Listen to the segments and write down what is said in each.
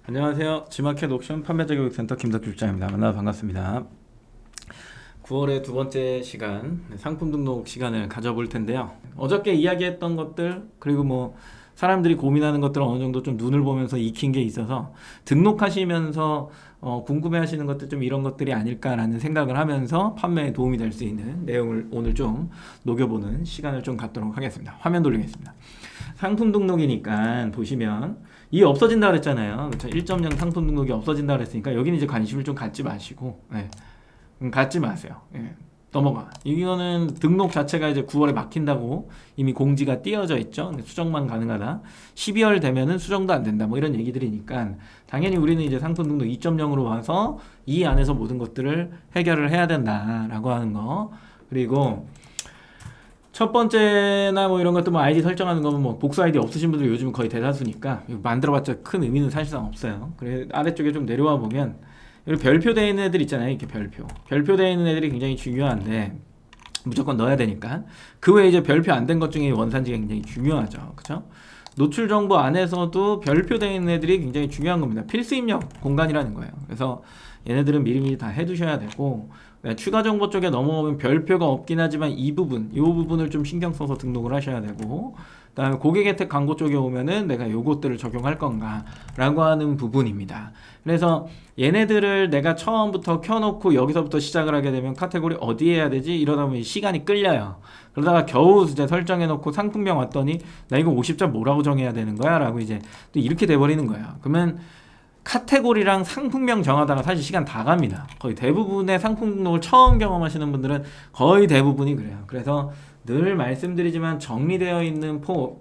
안녕하세요. 지마켓 옥션 판매자 교육센터 김덕규 국장입니다. 만나서 반갑습니다. 9월의 두 번째 시간, 상품 등록 시간을 가져볼 텐데요. 어저께 이야기했던 것들, 그리고 뭐 사람들이 고민하는 것들을 어느 정도 좀 눈을 보면서 익힌 게 있어서 등록하시면서 궁금해하시는 것들 좀 이런 것들이 아닐까라는 생각을 하면서 판매에 도움이 될 수 있는 내용을 오늘 좀 녹여보는 시간을 좀 갖도록 하겠습니다. 화면 돌리겠습니다. 상품 등록이니까 보시면 이 없어진다 그랬잖아요. 그렇죠? 1.0 상품 등록이 없어진다 그랬으니까 여기는 이제 관심을 좀 갖지 마시고 갖지 마세요. 넘어가. 이거는 등록 자체가 이제 9월에 막힌다고 이미 공지가 띄어져 있죠. 수정만 가능하다. 12월 되면은 수정도 안 된다. 뭐 이런 얘기들이니까 당연히 우리는 이제 상품 등록 2.0으로 와서 이 안에서 모든 것들을 해결을 해야 된다라고 하는 거. 그리고 첫 번째나 뭐 이런 것도 뭐 아이디 설정하는 거면 뭐 복수 아이디 없으신 분들이 요즘은 거의 대다수니까 만들어봤자 큰 의미는 사실상 없어요. 그래 아래쪽에 좀 내려와 보면 여기 별표 되어 있는 애들 있잖아요. 이렇게 별표 되어 있는 애들이 굉장히 중요한데 무조건 넣어야 되니까 그 외에 이제 별표 안 된 것 중에 원산지가 굉장히 중요하죠. 그렇죠? 노출 정보 안에서도 별표 되어 있는 애들이 굉장히 중요한 겁니다. 필수 입력 공간이라는 거예요. 그래서 얘네들은 미리미리 다 해두셔야 되고 추가 정보 쪽에 넘어오면 별표가 없긴 하지만 이 부분을 좀 신경 써서 등록을 하셔야 되고, 그다음에 고객 혜택 광고 쪽에 오면은 내가 요것들을 적용할 건가 라고 하는 부분입니다. 그래서 얘네들을 내가 처음부터 켜놓고 여기서부터 시작을 하게 되면 카테고리 어디에 해야 되지? 이러다 보면 시간이 끌려요. 그러다가 겨우 이제 설정해놓고 상품명 왔더니 나 이거 50자 뭐라고 정해야 되는 거야? 라고 이제 또 이렇게 돼버리는 거야. 그러면 카테고리랑 상품명 정하다가 사실 시간 다 갑니다. 거의 대부분의 상품 등록을 처음 경험하시는 분들은 거의 대부분이 그래요. 그래서 늘 말씀드리지만 정리되어 있는 표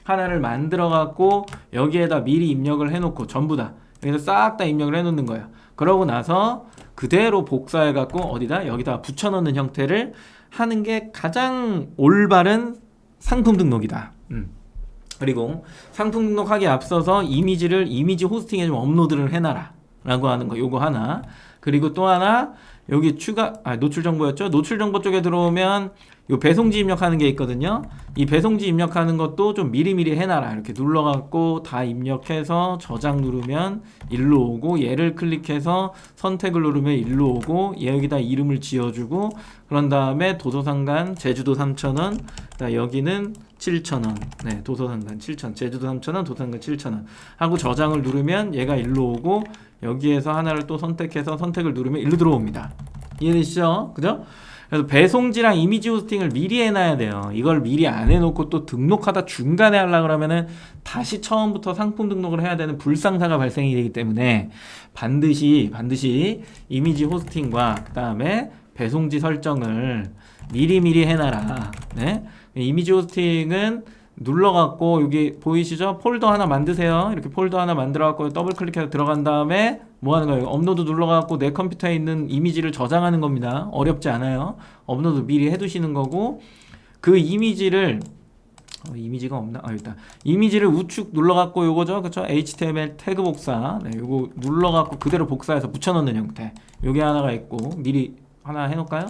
하나를 만들어 갖고 여기에다 미리 입력을 해놓고 전부 다 여기서 싹 다 입력을 해놓는 거예요. 그러고 나서 그대로 복사해 갖고 어디다 여기다 붙여넣는 형태를 하는 게 가장 올바른 상품 등록이다. 그리고 상품 등록하기에 앞서서 이미지 호스팅에 좀 업로드를 해놔라 라고 하는 거 요거 하나. 그리고 또 하나 여기 노출 정보였죠. 노출 정보 쪽에 들어오면 요 배송지 입력하는 게 있거든요. 이 배송지 입력하는 것도 좀 미리미리 해놔라. 이렇게 눌러갖고 다 입력해서 저장 누르면 일로 오고, 얘를 클릭해서 선택을 누르면 일로 오고, 여기다 이름을 지어주고, 그런 다음에 도서상관 제주도 3,000원, 여기는 7,000원. 네, 도서상관 7,000원, 제주도 3,000원, 도서상관 7,000원 하고 저장을 누르면 얘가 일로 오고, 여기에서 하나를 또 선택해서 선택을 누르면 일로 들어옵니다. 이해되시죠? 그죠? 그래서 배송지랑 이미지 호스팅을 미리 해놔야 돼요. 이걸 미리 안 해놓고 또 등록하다 중간에 하려고 그러면은 다시 처음부터 상품 등록을 해야 되는 불상사가 발생이 되기 때문에 반드시 이미지 호스팅과 그 다음에 배송지 설정을 미리 해놔라. 네? 이미지 호스팅은 눌러갖고 여기 보이시죠? 폴더 하나 만드세요. 이렇게 폴더 하나 만들어갖고 더블 클릭해서 들어간 다음에 뭐 하는 거예요? 업로드 눌러갖고 내 컴퓨터에 있는 이미지를 저장하는 겁니다. 어렵지 않아요. 업로드 미리 해두시는 거고, 그 이미지를 이미지가 없나? 일단 이미지를 우측 눌러갖고 요거죠, 그렇죠? HTML 태그 복사, 요거 눌러갖고 그대로 복사해서 붙여넣는 형태. 요게 하나가 있고 미리 하나 해놓을까요?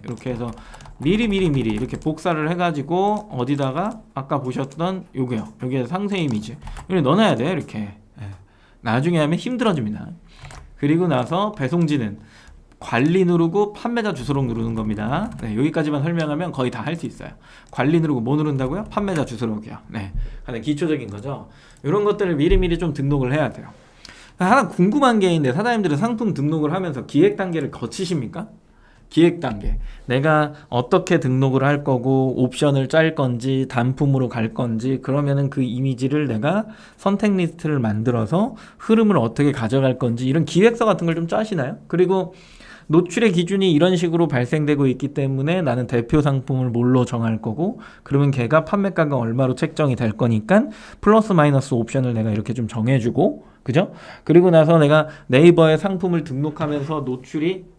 이렇게 해서 미리 이렇게 복사를 해가지고 어디다가 아까 보셨던 요거요. 여기에 상세 이미지 이렇게 넣어놔야 돼요. 이렇게. 나중에 하면 힘들어집니다. 그리고 나서 배송지는 관리 누르고 판매자 주소록 누르는 겁니다. 여기까지만 설명하면 거의 다 할 수 있어요. 관리 누르고 뭐 누른다고요? 판매자 주소록이요. 가장 기초적인 거죠. 이런 것들을 미리 좀 등록을 해야 돼요. 하나 궁금한 게 있는데 사장님들은 상품 등록을 하면서 기획 단계를 거치십니까? 기획 단계. 내가 어떻게 등록을 할 거고 옵션을 짤 건지 단품으로 갈 건지, 그러면은 그 이미지를 내가 선택 리스트를 만들어서 흐름을 어떻게 가져갈 건지 이런 기획서 같은 걸 좀 짜시나요? 그리고 노출의 기준이 이런 식으로 발생되고 있기 때문에 나는 대표 상품을 뭘로 정할 거고, 그러면 걔가 판매가가 얼마로 책정이 될 거니까 플러스 마이너스 옵션을 내가 이렇게 좀 정해주고, 그죠? 그리고 나서 내가 네이버에 상품을 등록하면서 노출이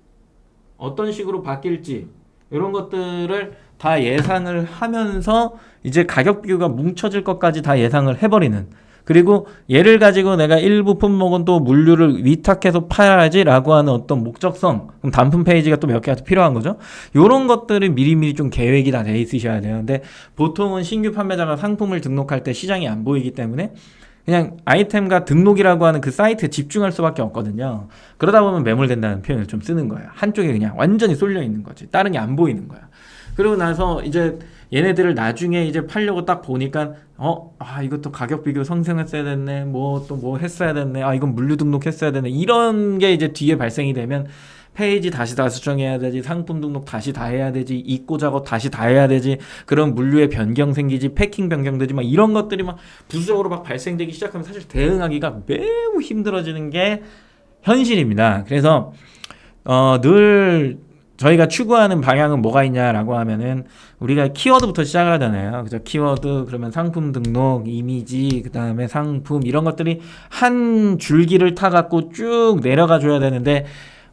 어떤 식으로 바뀔지 이런 것들을 다 예상을 하면서 이제 가격 비교가 뭉쳐질 것까지 다 예상을 해버리는, 그리고 얘를 가지고 내가 일부 품목은 또 물류를 위탁해서 팔아야지 라고 하는 어떤 목적성, 그럼 단품 페이지가 또 몇 개가 필요한 거죠. 요런 것들을 미리미리 좀 계획이 다 돼 있으셔야 돼요. 근데 보통은 신규 판매자가 상품을 등록할 때 시장이 안 보이기 때문에 그냥 아이템과 등록이라고 하는 그 사이트에 집중할 수밖에 없거든요. 그러다 보면 매몰된다는 표현을 좀 쓰는 거예요. 한쪽에 그냥 완전히 쏠려 있는 거지. 다른 게 안 보이는 거야. 그러고 나서 이제 얘네들을 나중에 이제 팔려고 딱 보니까 이것도 가격 비교 성승했어야 됐네. 뭐 또 뭐 했어야 됐네. 이건 물류 등록했어야 됐네. 이런 게 이제 뒤에 발생이 되면 페이지 다시 다 수정해야 되지, 상품 등록 다시 다 해야 되지, 입고 작업 다시 다 해야 되지, 그럼 물류에 변경 생기지, 패킹 변경되지, 막 이런 것들이 막 부수적으로 막 발생되기 시작하면 사실 대응하기가 매우 힘들어지는 게 현실입니다. 그래서 늘 저희가 추구하는 방향은 뭐가 있냐라고 하면은 우리가 키워드부터 시작을 하잖아요. 그죠? 키워드, 그러면 상품 등록, 이미지, 그 다음에 상품, 이런 것들이 한 줄기를 타갖고 쭉 내려가 줘야 되는데,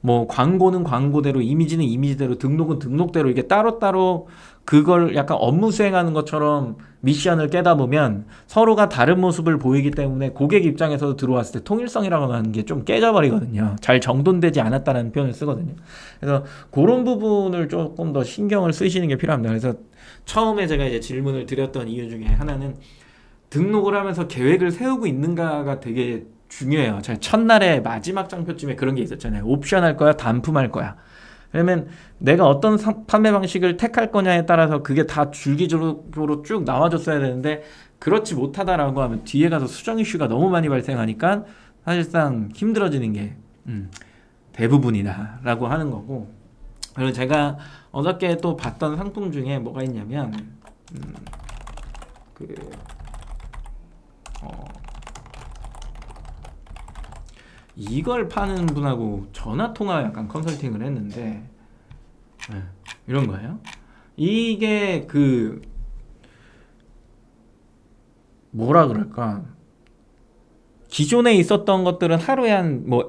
뭐 광고는 광고대로, 이미지는 이미지대로, 등록은 등록대로, 이게 따로따로 그걸 약간 업무 수행하는 것처럼 미션을 깨다 보면 서로가 다른 모습을 보이기 때문에 고객 입장에서도 들어왔을 때 통일성이라고 하는 게 좀 깨져버리거든요. 잘 정돈되지 않았다는 표현을 쓰거든요. 그래서 그런 부분을 조금 더 신경을 쓰시는 게 필요합니다. 그래서 처음에 제가 이제 질문을 드렸던 이유 중에 하나는 등록을 하면서 계획을 세우고 있는가가 되게 중요해요. 제 첫날에 마지막 장표쯤에 그런 게 있었잖아요. 옵션 할 거야, 단품 할 거야. 그러면 내가 어떤 판매 방식을 택할 거냐에 따라서 그게 다 줄기적으로 쭉 나와줬어야 되는데, 그렇지 못하다라고 하면 뒤에 가서 수정 이슈가 너무 많이 발생하니까 사실상 힘들어지는 게 대부분이다라고 하는 거고. 그리고 제가 어저께 또 봤던 상품 중에 뭐가 있냐면 이걸 파는 분하고 전화통화 약간 컨설팅을 했는데, 이런 거예요. 이게 뭐라 그럴까, 기존에 있었던 것들은 하루에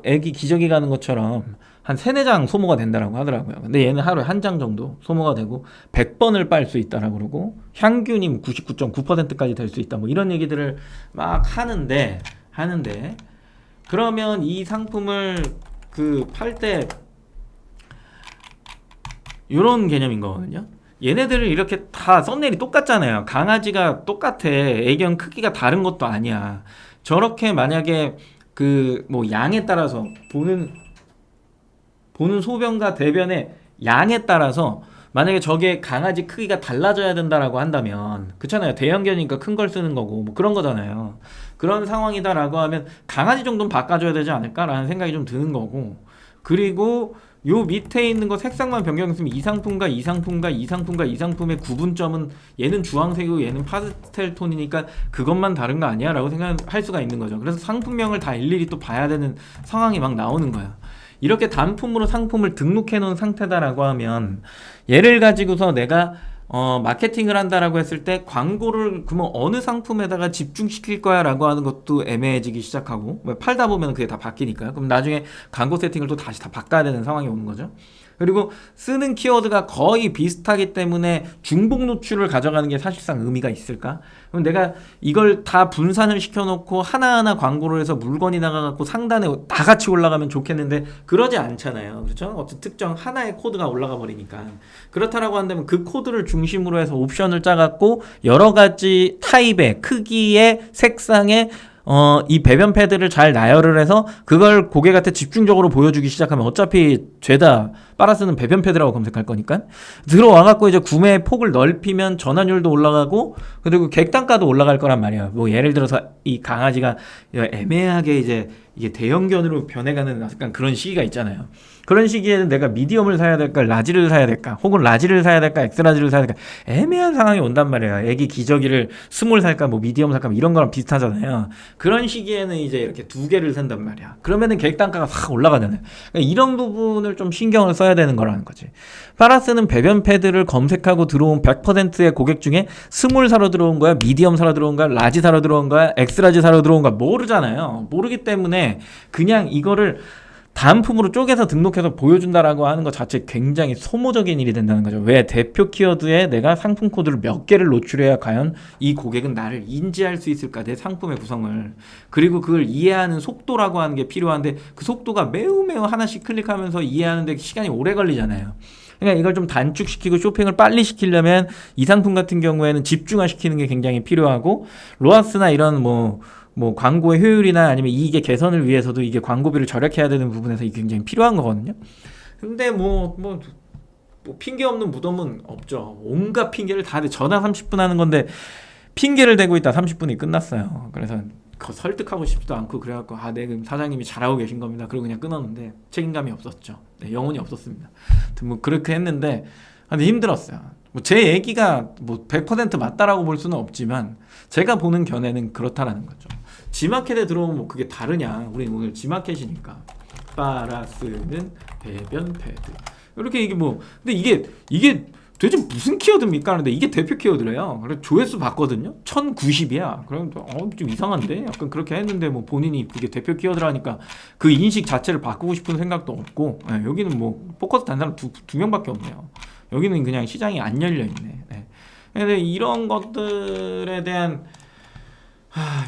애기 기저귀 가는 것처럼 한 3-4장 소모가 된다라고 하더라고요. 근데 얘는 하루에 1장 정도 소모가 되고 100번을 빨 수 있다라고 그러고 향균이 99.9%까지 될 수 있다, 뭐 이런 얘기들을 막 하는데 그러면 이 상품을 팔 때 이런 개념인 거거든요. 얘네들을 이렇게 다 썸네일이 똑같잖아요. 강아지가 똑같아. 애견 크기가 다른 것도 아니야. 저렇게 만약에 뭐 양에 따라서 보는 소변과 대변의 양에 따라서 만약에 저게 강아지 크기가 달라져야 된다라고 한다면, 그렇잖아요. 대형견이니까 큰 걸 쓰는 거고 뭐 그런 거잖아요. 그런 상황이다라고 하면 강아지 정도는 바꿔줘야 되지 않을까라는 생각이 좀 드는 거고, 그리고 요 밑에 있는 거 색상만 변경했으면 이 상품과 이 상품과 이 상품과 이 상품의 구분점은 얘는 주황색이고 얘는 파스텔 톤이니까 그것만 다른 거 아니야? 라고 생각할 수가 있는 거죠. 그래서 상품명을 다 일일이 또 봐야 되는 상황이 막 나오는 거야. 이렇게 단품으로 상품을 등록해 놓은 상태다라고 하면, 얘를 가지고서 내가 마케팅을 한다라고 했을 때 광고를 그러면 어느 상품에다가 집중시킬 거야 라고 하는 것도 애매해지기 시작하고, 팔다 보면 그게 다 바뀌니까요. 그럼 나중에 광고 세팅을 또 다시 다 바꿔야 되는 상황이 오는 거죠. 그리고 쓰는 키워드가 거의 비슷하기 때문에 중복 노출을 가져가는 게 사실상 의미가 있을까? 그럼 내가 이걸 다 분산을 시켜놓고 하나하나 광고를 해서 물건이 나가갖고 상단에 다 같이 올라가면 좋겠는데 그러지 않잖아요. 그렇죠? 어떤 특정 하나의 코드가 올라가 버리니까. 그렇다라고 한다면 그 코드를 중심으로 해서 옵션을 짜갖고 여러 가지 타입의 크기의 색상의 이 배변 패드를 잘 나열을 해서 그걸 고객한테 집중적으로 보여주기 시작하면 어차피 죄다 빨아쓰는 배변 패드라고 검색할 거니까 들어와갖고 이제 구매 폭을 넓히면 전환율도 올라가고 그리고 객단가도 올라갈 거란 말이야. 뭐 예를 들어서 이 강아지가 애매하게 이제 이게 대형견으로 변해가는 약간 그런 시기가 있잖아요. 그런 시기에는 내가 미디엄을 사야 될까, 라지를 사야 될까, 혹은 라지를 사야 될까, 엑스라지를 사야 될까, 애매한 상황이 온단 말이에요. 애기 기저귀를 스몰 살까, 뭐 미디엄 살까, 뭐 이런 거랑 비슷하잖아요. 그런 시기에는 이제 이렇게 2개를 산단 말이야. 그러면은 계획 단가가 확 올라가잖아요. 그러니까 이런 부분을 좀 신경을 써야 되는 거라는 거지. 파라스는 배변 패드를 검색하고 들어온 100%의 고객 중에 스몰 사러 들어온 거야, 미디엄 사러 들어온 거야, 라지 사러 들어온 거야, 엑스라지 사러 들어온 거야, 모르잖아요. 모르기 때문에 그냥 이거를 단품으로 쪼개서 등록해서 보여준다라고 하는 것 자체 굉장히 소모적인 일이 된다는 거죠. 왜? 대표 키워드에 내가 상품 코드를 몇 개를 노출해야 과연 이 고객은 나를 인지할 수 있을까, 내 상품의 구성을. 그리고 그걸 이해하는 속도라고 하는 게 필요한데 그 속도가 매우 하나씩 클릭하면서 이해하는데 시간이 오래 걸리잖아요. 그러니까 이걸 좀 단축시키고 쇼핑을 빨리 시키려면 이 상품 같은 경우에는 집중화 시키는 게 굉장히 필요하고, 로아스나 이런 뭐 광고의 효율이나 아니면 이익의 개선을 위해서도 이게 광고비를 절약해야 되는 부분에서 이게 굉장히 필요한 거거든요. 근데 뭐 핑계 없는 무덤은 없죠. 온갖 핑계를 다 대. 전화 30분 하는 건데 핑계를 대고 있다 30분이 끝났어요. 그래서 설득하고 싶지도 않고 그래갖고 네 그럼 사장님이 잘하고 계신 겁니다. 그리고 그냥 끊었는데 책임감이 없었죠. 네, 영혼이 없었습니다. 뭐 그렇게 했는데 근데 힘들었어요. 뭐 제 얘기가 뭐 100% 맞다라고 볼 수는 없지만 제가 보는 견해는 그렇다라는 거죠. 지마켓에 들어오면 뭐 그게 다르냐? 우리 오늘 지마켓이니까 빨아 쓰는 배변 패드 이렇게 이게 뭐 근데 이게 도대체 무슨 키워드입니까? 하는데 이게 대표 키워드래요. 그래서 조회수 봤거든요. 1090이야. 그럼 좀 이상한데? 약간 그렇게 했는데 뭐 본인이 그게 대표 키워드라니까 그 인식 자체를 바꾸고 싶은 생각도 없고 네, 여기는 뭐 포커스 단 사람 두 명밖에 없네요. 여기는 그냥 시장이 안 열려 있네. 네. 근데 이런 것들에 대한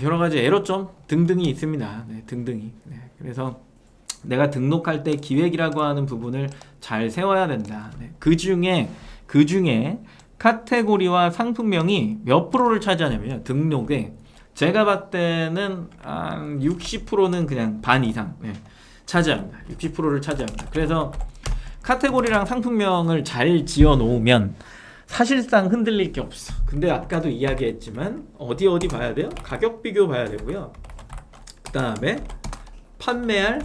여러 가지 애로점 등등이 있습니다. 네, 등등이. 네, 그래서 내가 등록할 때 기획이라고 하는 부분을 잘 세워야 된다. 네, 그 중에 카테고리와 상품명이 몇 프로를 차지하냐면요. 등록에 제가 봤을 때는 한 60%는 그냥 반 이상 차지합니다. 60%를 차지합니다. 그래서 카테고리랑 상품명을 잘 지어 놓으면 사실상 흔들릴 게 없어. 근데 아까도 이야기했지만 어디 봐야 돼요? 가격 비교 봐야 되고요. 그 다음에 판매할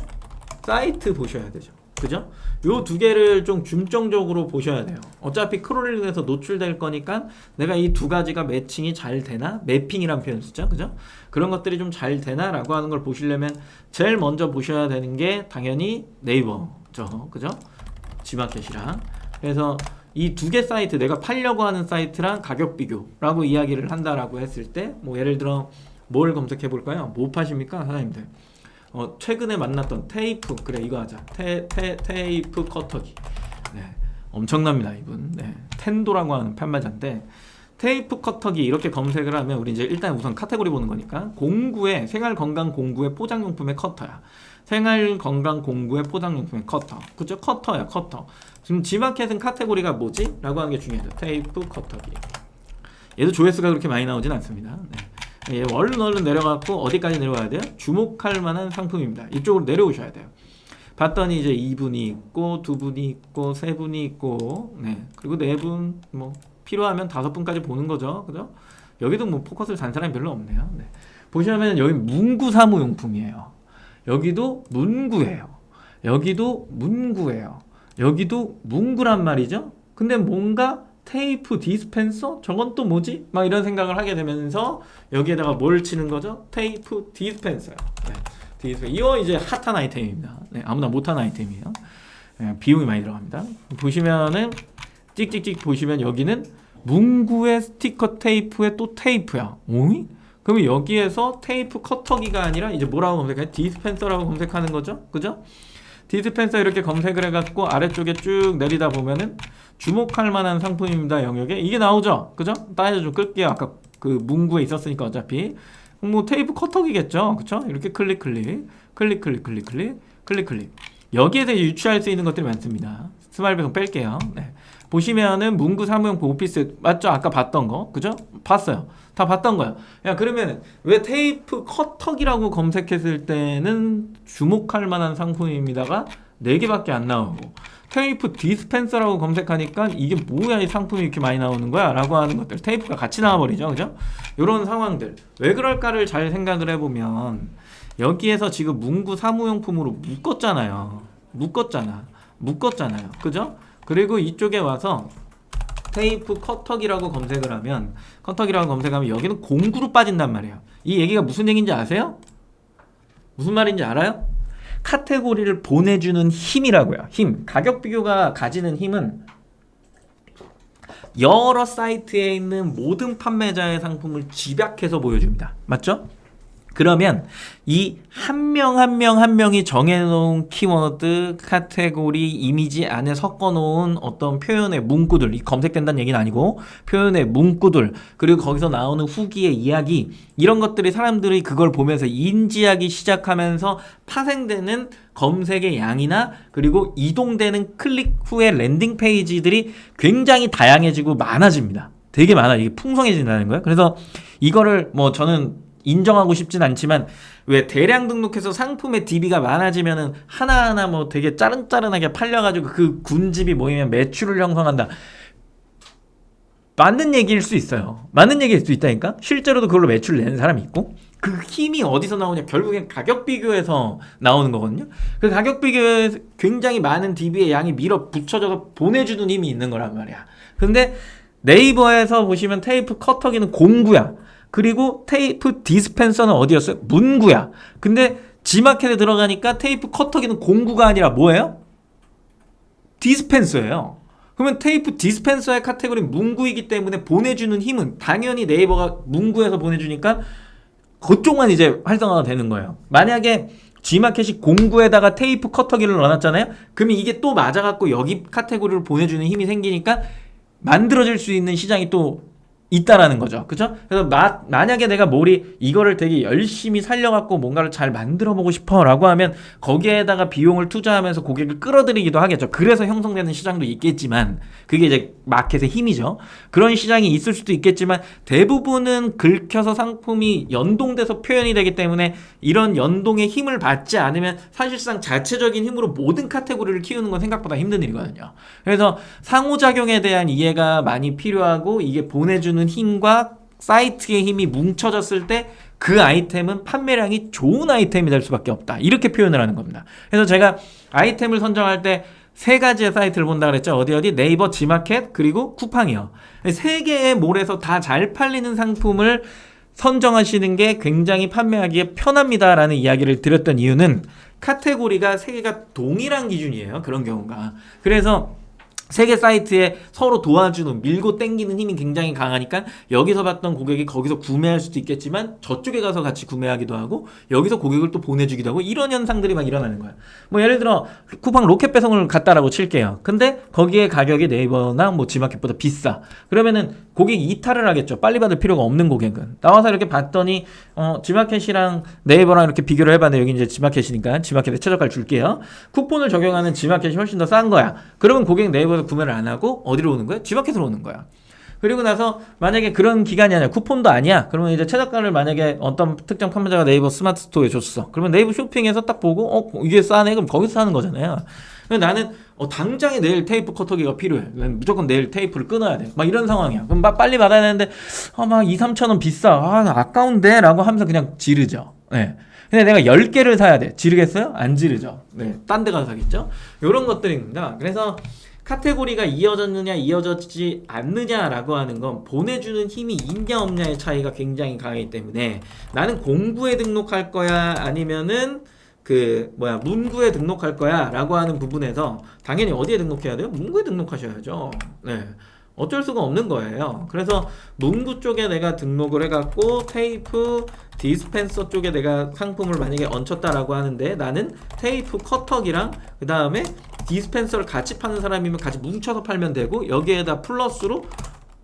사이트 보셔야 되죠. 그죠? 요 두 개를 좀 중점적으로 보셔야 돼요. 어차피 크롤링에서 노출될 거니까 내가 이 두 가지가 매칭이 잘 되나? 매핑이란 표현 쓰죠. 그죠? 그런 것들이 좀 잘 되나? 라고 하는 걸 보시려면 제일 먼저 보셔야 되는 게 당연히 네이버죠. 그죠? 지마켓이랑. 그래서 이 두 개 사이트 내가 팔려고 하는 사이트랑 가격 비교라고 이야기를 한다라고 했을 때 뭐 예를 들어 뭘 검색해 볼까요? 뭐 파십니까? 사장님들. 최근에 만났던 테이프 그래 이거 하자 테이프 커터기 네, 엄청납니다 이분 네, 텐도라고 하는 판매자인데 테이프 커터기 이렇게 검색을 하면 우리 이제 일단 우선 카테고리 보는 거니까 공구의 생활건강 공구의 포장용품의 커터야 생활건강 공구의 포장용품의 커터 그죠 커터야 커터 지금 지마켓은 카테고리가 뭐지? 라고 하는 게 중요해요 테이프 커터기 얘도 조회수가 그렇게 많이 나오진 않습니다 네. 예, 얼른 내려가고 어디까지 내려가야 돼요? 주목할 만한 상품입니다. 이쪽으로 내려오셔야 돼요. 봤더니 이제 2분이 있고 2분이 있고 3분이 있고 네. 그리고 4분 뭐 필요하면 5분까지 보는 거죠. 그죠? 여기도 뭐 포커스를 단 사람이 별로 없네요. 네. 보시면 여기 문구 사무용품이에요. 여기도 문구예요. 여기도 문구예요. 여기도 문구란 말이죠. 근데 뭔가 테이프 디스펜서? 저건 또 뭐지? 막 이런 생각을 하게 되면서 여기에다가 뭘 치는 거죠? 테이프 디스펜서요. 네, 디스펜서. 이거 이제 핫한 아이템입니다. 네, 아무나 못한 아이템이에요. 네, 비용이 많이 들어갑니다. 보시면은 찍찍찍 보시면 여기는 문구의 스티커 테이프에 또 테이프야. 오이? 그러면 여기에서 테이프 커터기가 아니라 이제 뭐라고 검색해요? 디스펜서라고 검색하는 거죠? 그죠? 디스펜서 이렇게 검색을 해갖고 아래쪽에 쭉 내리다 보면은 주목할 만한 상품입니다 영역에 이게 나오죠 그죠? 따져 좀 끌게요 아까 그 문구에 있었으니까 어차피 뭐 테이프 커터기겠죠 그쵸? 이렇게 클릭 여기에 대해 유추할 수 있는 것들이 많습니다 스마일 배송 뺄게요 네. 보시면은 문구 사무용품 오피스 맞죠? 아까 봤던 거 그죠? 봤어요 다 봤던 거야 야 그러면 왜 테이프 커터기라고 검색했을 때는 주목할 만한 상품입니다가 4개밖에 안 나오고 테이프 디스펜서라고 검색하니까 이게 뭐야 이 상품이 이렇게 많이 나오는 거야 라고 하는 것들 테이프가 같이 나와버리죠 그죠? 이런 상황들 왜 그럴까를 잘 생각을 해보면 여기에서 지금 문구 사무용품으로 묶었잖아요 그죠? 그리고 이쪽에 와서 테이프 커터기라고 검색을 하면 여기는 공구로 빠진단 말이에요 이 얘기가 무슨 얘기인지 아세요? 무슨 말인지 알아요? 카테고리를 보내주는 힘이라고요 힘 가격 비교가 가지는 힘은 여러 사이트에 있는 모든 판매자의 상품을 집약해서 보여줍니다 맞죠? 그러면 이 한 명이 정해놓은 키워드, 카테고리, 이미지 안에 섞어놓은 어떤 표현의 문구들, 이 검색된다는 얘기는 아니고 표현의 문구들, 그리고 거기서 나오는 후기의 이야기 이런 것들이 사람들이 그걸 보면서 인지하기 시작하면서 파생되는 검색의 양이나 그리고 이동되는 클릭 후의 랜딩 페이지들이 굉장히 다양해지고 많아집니다. 되게 많아. 이게 풍성해진다는 거예요. 그래서 이거를 뭐 저는 인정하고 싶진 않지만 왜 대량 등록해서 상품의 DB가 많아지면은 하나하나 뭐 되게 짜른짜른하게 팔려가지고 그 군집이 모이면 매출을 형성한다. 맞는 얘기일 수 있어요. 맞는 얘기일 수 있다니까. 실제로도 그걸로 매출을 내는 사람이 있고, 그 힘이 어디서 나오냐, 결국엔 가격 비교에서 나오는 거거든요. 그 가격 비교에서 굉장히 많은 DB의 양이 밀어 붙여져서 보내주는 힘이 있는 거란 말이야. 근데 네이버에서 보시면 테이프 커터기는 공구야. 그리고 테이프 디스펜서는 어디였어요? 문구야. 근데 G마켓에 들어가니까 테이프 커터기는 공구가 아니라 뭐예요? 디스펜서예요. 그러면 테이프 디스펜서의 카테고리는 문구이기 때문에 보내주는 힘은 당연히 네이버가 문구에서 보내주니까 그쪽만 이제 활성화가 되는 거예요. 만약에 G마켓이 공구에다가 테이프 커터기를 넣어놨잖아요. 그러면 이게 또 맞아갖고 여기 카테고리를 보내주는 힘이 생기니까 만들어질 수 있는 시장이 또 있다라는 거죠. 그죠? 그래서 만약에 내가 이거를 되게 열심히 살려갖고 뭔가를 잘 만들어 보고 싶어 라고 하면 거기에다가 비용을 투자하면서 고객을 끌어들이기도 하겠죠. 그래서 형성되는 시장도 있겠지만 그게 이제 마켓의 힘이죠. 그런 시장이 있을 수도 있겠지만 대부분은 긁혀서 상품이 연동돼서 표현이 되기 때문에 이런 연동의 힘을 받지 않으면 사실상 자체적인 힘으로 모든 카테고리를 키우는 건 생각보다 힘든 일이거든요. 그래서 상호작용에 대한 이해가 많이 필요하고 이게 보내주는 힘과 사이트의 힘이 뭉쳐졌을 때 그 아이템은 판매량이 좋은 아이템이 될 수밖에 없다. 이렇게 표현을 하는 겁니다. 그래서 제가 아이템을 선정할 때 세 가지의 사이트를 본다 그랬죠. 어디 네이버, G마켓 그리고 쿠팡이요. 세 개의 몰에서 다 잘 팔리는 상품을 선정하시는 게 굉장히 판매하기에 편합니다라는 이야기를 드렸던 이유는 카테고리가 세 개가 동일한 기준이에요. 그런 경우가. 그래서 세 개 사이트에 서로 도와주는 밀고 땡기는 힘이 굉장히 강하니까 여기서 봤던 고객이 거기서 구매할 수도 있겠지만 저쪽에 가서 같이 구매하기도 하고 여기서 고객을 또 보내주기도 하고 이런 현상들이 막 일어나는 거야. 뭐 예를 들어 쿠팡 로켓 배송을 갔다라고 칠게요. 근데 거기에 가격이 네이버나 뭐 G마켓보다 비싸. 그러면은 고객이 이탈을 하겠죠. 빨리 받을 필요가 없는 고객은. 나와서 이렇게 봤더니 G마켓이랑 네이버랑 이렇게 비교를 해봤는데 여기 이제 G마켓이니까 G마켓에 최저가를 줄게요. 쿠폰을 적용하는 G마켓이 훨씬 더 싼 거야. 그러면 고객 네이버에서 구매를 안 하고 어디로 오는 거야? G마켓으로 오는 거야. 그리고 나서 만약에 그런 기간이 아니야, 쿠폰도 아니야, 그러면 이제 최저가를 만약에 어떤 특정 판매자가 네이버 스마트 스토어에 줬어. 그러면 네이버 쇼핑에서 딱 보고 이게 싸네? 그럼 거기서 사는 거잖아요. 나는 당장에 내일 테이프 커터기가 필요해. 무조건 내일 테이프를 끊어야 돼. 막 이런 상황이야. 그럼 막 빨리 받아야 되는데 막 2-3천 원 비싸. 아까운데? 라고 하면서 그냥 지르죠. 네. 근데 내가 10개를 사야 돼. 지르겠어요? 안 지르죠. 네. 딴 데 가서 사겠죠? 요런 것들입니다. 그래서 카테고리가 이어졌느냐 이어졌지 않느냐라고 하는 건 보내주는 힘이 있냐 없냐의 차이가 굉장히 강하기 때문에 나는 공구에 등록할 거야 아니면은 문구에 등록할 거야 라고 하는 부분에서 당연히 어디에 등록해야 돼요? 문구에 등록하셔야죠. 네. 어쩔 수가 없는 거예요. 그래서 문구 쪽에 내가 등록을 해갖고 테이프 디스펜서 쪽에 내가 상품을 만약에 얹혔다라고 하는데 나는 테이프 커터기랑 그 다음에 디스펜서를 같이 파는 사람이면 같이 뭉쳐서 팔면 되고 여기에다 플러스로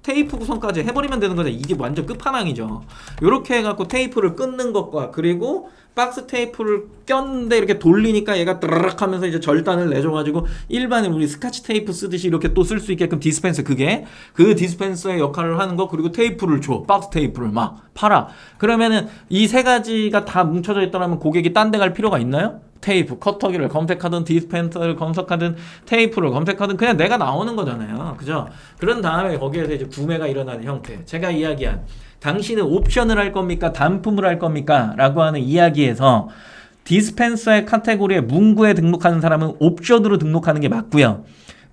테이프 구성까지 해버리면 되는 거죠. 이게 완전 끝판왕이죠. 이렇게 해갖고 테이프를 끊는 것과 그리고 박스 테이프를 꼈는데 이렇게 돌리니까 얘가 드르륵 하면서 이제 절단을 내줘가지고 일반인 우리 스카치 테이프 쓰듯이 이렇게 또 쓸 수 있게끔 디스펜서 그게 그 디스펜서의 역할을 하는 거 그리고 테이프를 줘. 박스 테이프를 막 팔아. 그러면은 이 세 가지가 다 뭉쳐져 있더라면 고객이 딴 데 갈 필요가 있나요? 테이프, 커터기를 검색하든 디스펜서를 검색하든 테이프를 검색하든 그냥 내가 나오는 거잖아요. 그죠? 그런 다음에 거기에서 이제 구매가 일어나는 형태. 제가 이야기한 당신은 옵션을 할 겁니까? 단품을 할 겁니까? 라고 하는 이야기에서 디스펜서의 카테고리에 문구에 등록하는 사람은 옵션으로 등록하는 게 맞고요.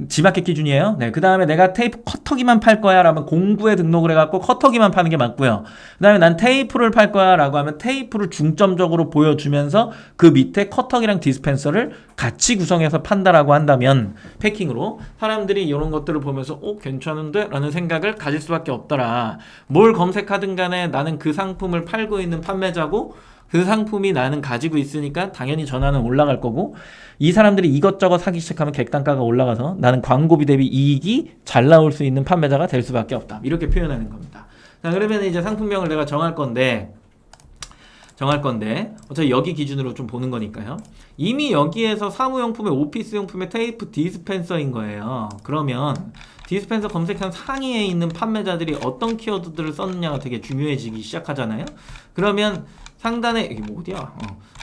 G마켓 기준이에요. 네, 그 다음에 내가 테이프 커터기만 팔 거야 라면 공구에 등록을 해갖고 커터기만 파는 게 맞고요. 그 다음에 난 테이프를 팔 거야 라고 하면 테이프를 중점적으로 보여주면서 그 밑에 커터기랑 디스펜서를 같이 구성해서 판다라고 한다면 패킹으로 사람들이 이런 것들을 보면서 괜찮은데? 라는 생각을 가질 수밖에 없더라. 뭘 검색하든 간에 나는 그 상품을 팔고 있는 판매자고 그 상품이 나는 가지고 있으니까 당연히 전화는 올라갈 거고 이 사람들이 이것저것 사기 시작하면 객단가가 올라가서 나는 광고비 대비 이익이 잘 나올 수 있는 판매자가 될 수밖에 없다. 이렇게 표현하는 겁니다. 자, 그러면 이제 상품명을 내가 정할 건데 정할 건데 어차피 여기 기준으로 좀 보는 거니까요. 이미 여기에서 사무용품에 오피스용품에 테이프 디스펜서인 거예요. 그러면 디스펜서 검색한 상위에 있는 판매자들이 어떤 키워드들을 썼느냐가 되게 중요해지기 시작하잖아요. 그러면 상단에 이게 뭐 어디야?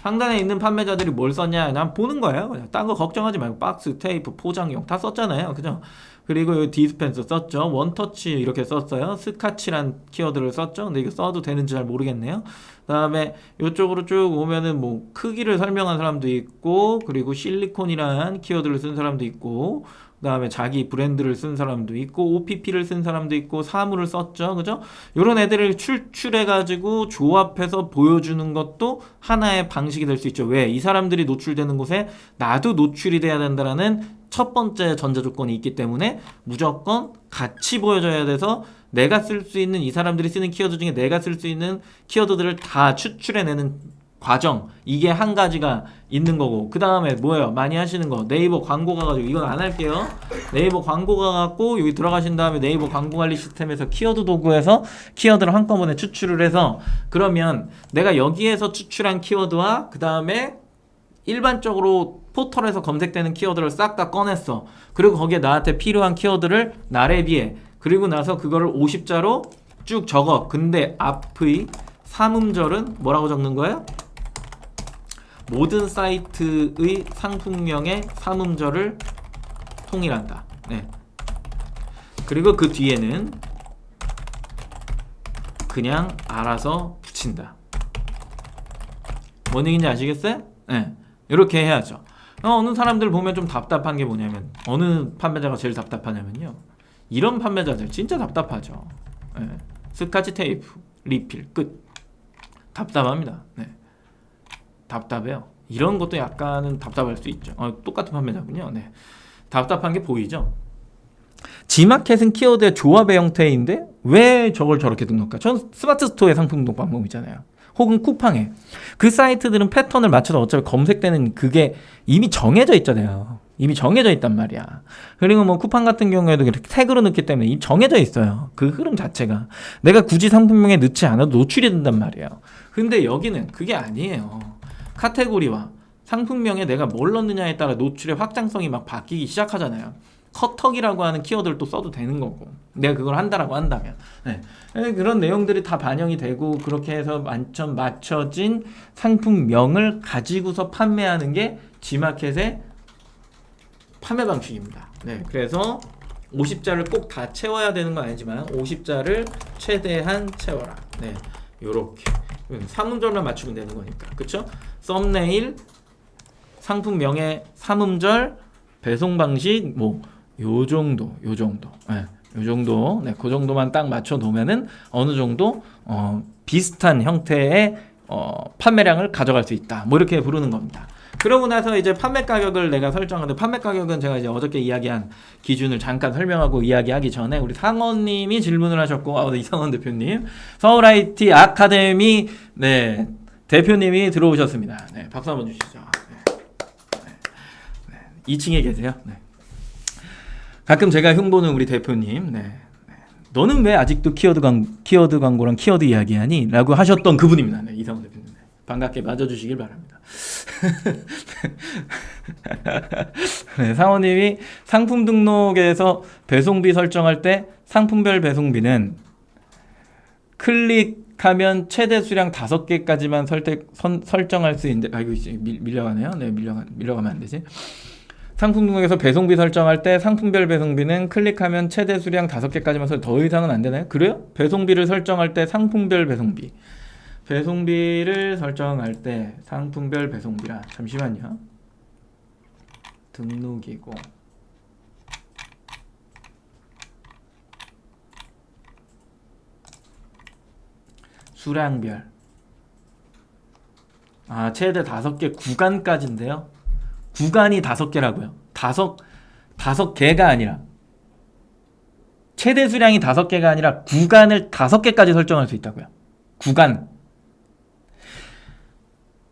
상단에 있는 판매자들이 뭘 썼냐? 난 보는 거예요. 그냥 딴 거 걱정하지 말고 박스, 테이프, 포장용 다 썼잖아요. 그죠? 그리고 여기 디스펜서 썼죠. 원터치 이렇게 썼어요. 스카치란 키워드를 썼죠. 근데 이거 써도 되는지 잘 모르겠네요. 그 다음에 이쪽으로 쭉 오면은 뭐 크기를 설명한 사람도 있고, 그리고 실리콘이란 키워드를 쓴 사람도 있고, 그 다음에 자기 브랜드를 쓴 사람도 있고, OPP를 쓴 사람도 있고, 사물을 썼죠. 그죠? 요런 애들을 추출해가지고 조합해서 보여주는 것도 하나의 방식이 될 수 있죠. 왜? 이 사람들이 노출되는 곳에 나도 노출이 돼야 된다라는 첫 번째 전제 조건이 있기 때문에 무조건 같이 보여줘야 돼서 내가 쓸 수 있는 이 사람들이 쓰는 키워드 중에 내가 쓸 수 있는 키워드들을 다 추출해내는 과정, 이게 한 가지가 있는 거고, 그 다음에 뭐예요? 많이 하시는 거 네이버 광고 가가지고, 이건 안 할게요. 네이버 광고 가갖고 여기 들어가신 다음에 네이버 광고 관리 시스템에서 키워드 도구에서 키워드를 한꺼번에 추출을 해서, 그러면 내가 여기에서 추출한 키워드와 그 다음에 일반적으로 포털에서 검색되는 키워드를 싹 다 꺼냈어. 그리고 거기에 나한테 필요한 키워드를 나래비에, 그리고 나서 그거를 50자로 쭉 적어. 근데 앞의 삼음절은 뭐라고 적는 거예요? 모든 사이트의 상품명의 삼음절을 통일한다. 네. 그리고 그 뒤에는 그냥 알아서 붙인다. 뭔 얘기인지 아시겠어요? 네. 이렇게 해야죠. 어느 사람들 보면 좀 답답한 게 뭐냐면, 어느 판매자가 제일 답답하냐면요, 이런 판매자들 진짜 답답하죠. 네. 스카치 테이프, 리필, 끝. 답답합니다. 네. 답답해요. 이런 것도 약간은 답답할 수 있죠. 똑같은 판매자군요. 네. 답답한 게 보이죠? G마켓은 키워드의 조합의 형태인데 왜 저걸 저렇게 등록할까? 전 스마트 스토어의 상품 등록 방법이잖아요. 혹은 쿠팡에. 그 사이트들은 패턴을 맞춰서 어차피 검색되는 그게 이미 정해져 있잖아요. 이미 정해져 있단 말이야. 그리고 뭐 쿠팡 같은 경우에도 이렇게 태그로 넣기 때문에 이미 정해져 있어요. 그 흐름 자체가. 내가 굳이 상품명에 넣지 않아도 노출이 된단 말이에요. 근데 여기는 그게 아니에요. 카테고리와 상품명에 내가 뭘 넣느냐에 따라 노출의 확장성이 막 바뀌기 시작하잖아요. 커터기라고 하는 키워드를 또 써도 되는 거고, 내가 그걸 한다라고 한다면. 네. 그런 내용들이 다 반영이 되고, 그렇게 해서 만점 맞춰진 상품명을 가지고서 판매하는 게 G마켓의 판매 방식입니다. 네. 그래서 50자를 꼭 다 채워야 되는 건 아니지만 50자를 최대한 채워라. 네. 요렇게 삼음절만 맞추면 되는 거니까. 그쵸? 썸네일, 상품명의 삼음절, 배송 방식, 뭐 요 정도. 네, 요 정도. 네, 그 정도만 딱 맞춰 놓으면은 어느 정도 비슷한 형태의 판매량을 가져갈 수 있다. 뭐 이렇게 부르는 겁니다. 그러고 나서 이제 판매 가격을 내가 설정하는데, 판매 가격은 제가 이제 어저께 이야기한 기준을 잠깐 설명하고 이야기하기 전에 우리 상원님이 질문을 하셨고, 이상원 대표님, 서울 IT 아카데미 네 대표님이 들어오셨습니다. 네, 박수 한번 주시죠. 네. 2층에 계세요. 네. 가끔 제가 흉보는 우리 대표님, 네. 너는 왜 아직도 키워드 광고랑 키워드 이야기하니? 라고 하셨던 그분입니다. 네, 이상원 대표님. 네. 반갑게 맞아주시길 바랍니다. 네, 상호님이 상품 등록에서 배송비 설정할 때 상품별 배송비는 클릭하면 최대 수량 5개까지만 설정할 수 있는데, 이거 밀려가네요. 네, 밀려가면 안 되지. 상품 등록에서 배송비 설정할 때 상품별 배송비는 클릭하면 최대 수량 5개까지만 더 이상은 안 되나요? 그래요? 배송비를 설정할 때 상품별 배송비를 설정할 때 상품별 배송비라, 잠시만요. 등록이고 수량별, 최대 5개 구간까지인데요. 구간이 5개라고요. 5개가 아니라, 최대 수량이 5개가 아니라 구간을 5개까지 설정할 수 있다고요. 구간.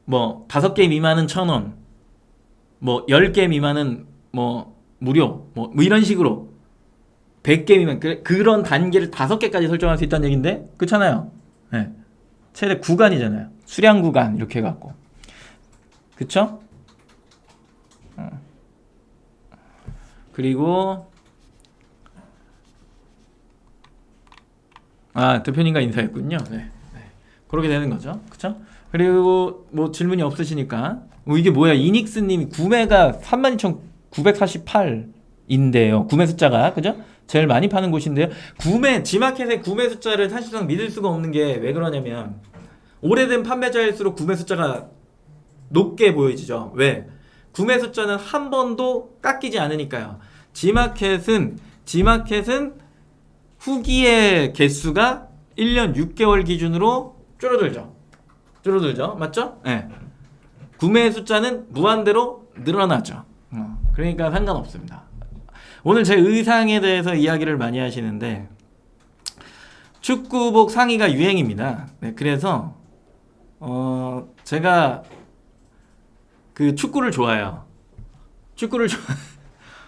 뭐 5개 미만은 1,000원, 뭐 10개 미만은 뭐 무료, 뭐 이런 식으로 100개 미만, 그런 단계를 5개까지 설정할 수 있다는 얘기인데, 그렇잖아요. 네. 최대 구간이잖아요. 수량 구간 이렇게 해갖고, 그쵸? 그리고 대표님과 인사했군요. 네. 그렇게 되는 거죠. 그쵸? 그리고 뭐 질문이 없으시니까, 이게 뭐야, 이닉스님이 구매가 32,948인데요. 구매 숫자가, 그죠? 제일 많이 파는 곳인데요. 지마켓의 구매 숫자를 사실상 믿을 수가 없는 게 왜 그러냐면, 오래된 판매자일수록 구매 숫자가 높게 보여지죠. 왜? 구매 숫자는 한 번도 깎이지 않으니까요. 지마켓은 후기의 개수가 1년 6개월 기준으로 줄어들죠. 맞죠? 네. 구매 숫자는 무한대로 늘어나죠. 그러니까 상관없습니다. 오늘 제 의상에 대해서 이야기를 많이 하시는데, 축구복 상의가 유행입니다. 네, 그래서 제가 그 축구를 좋아해요.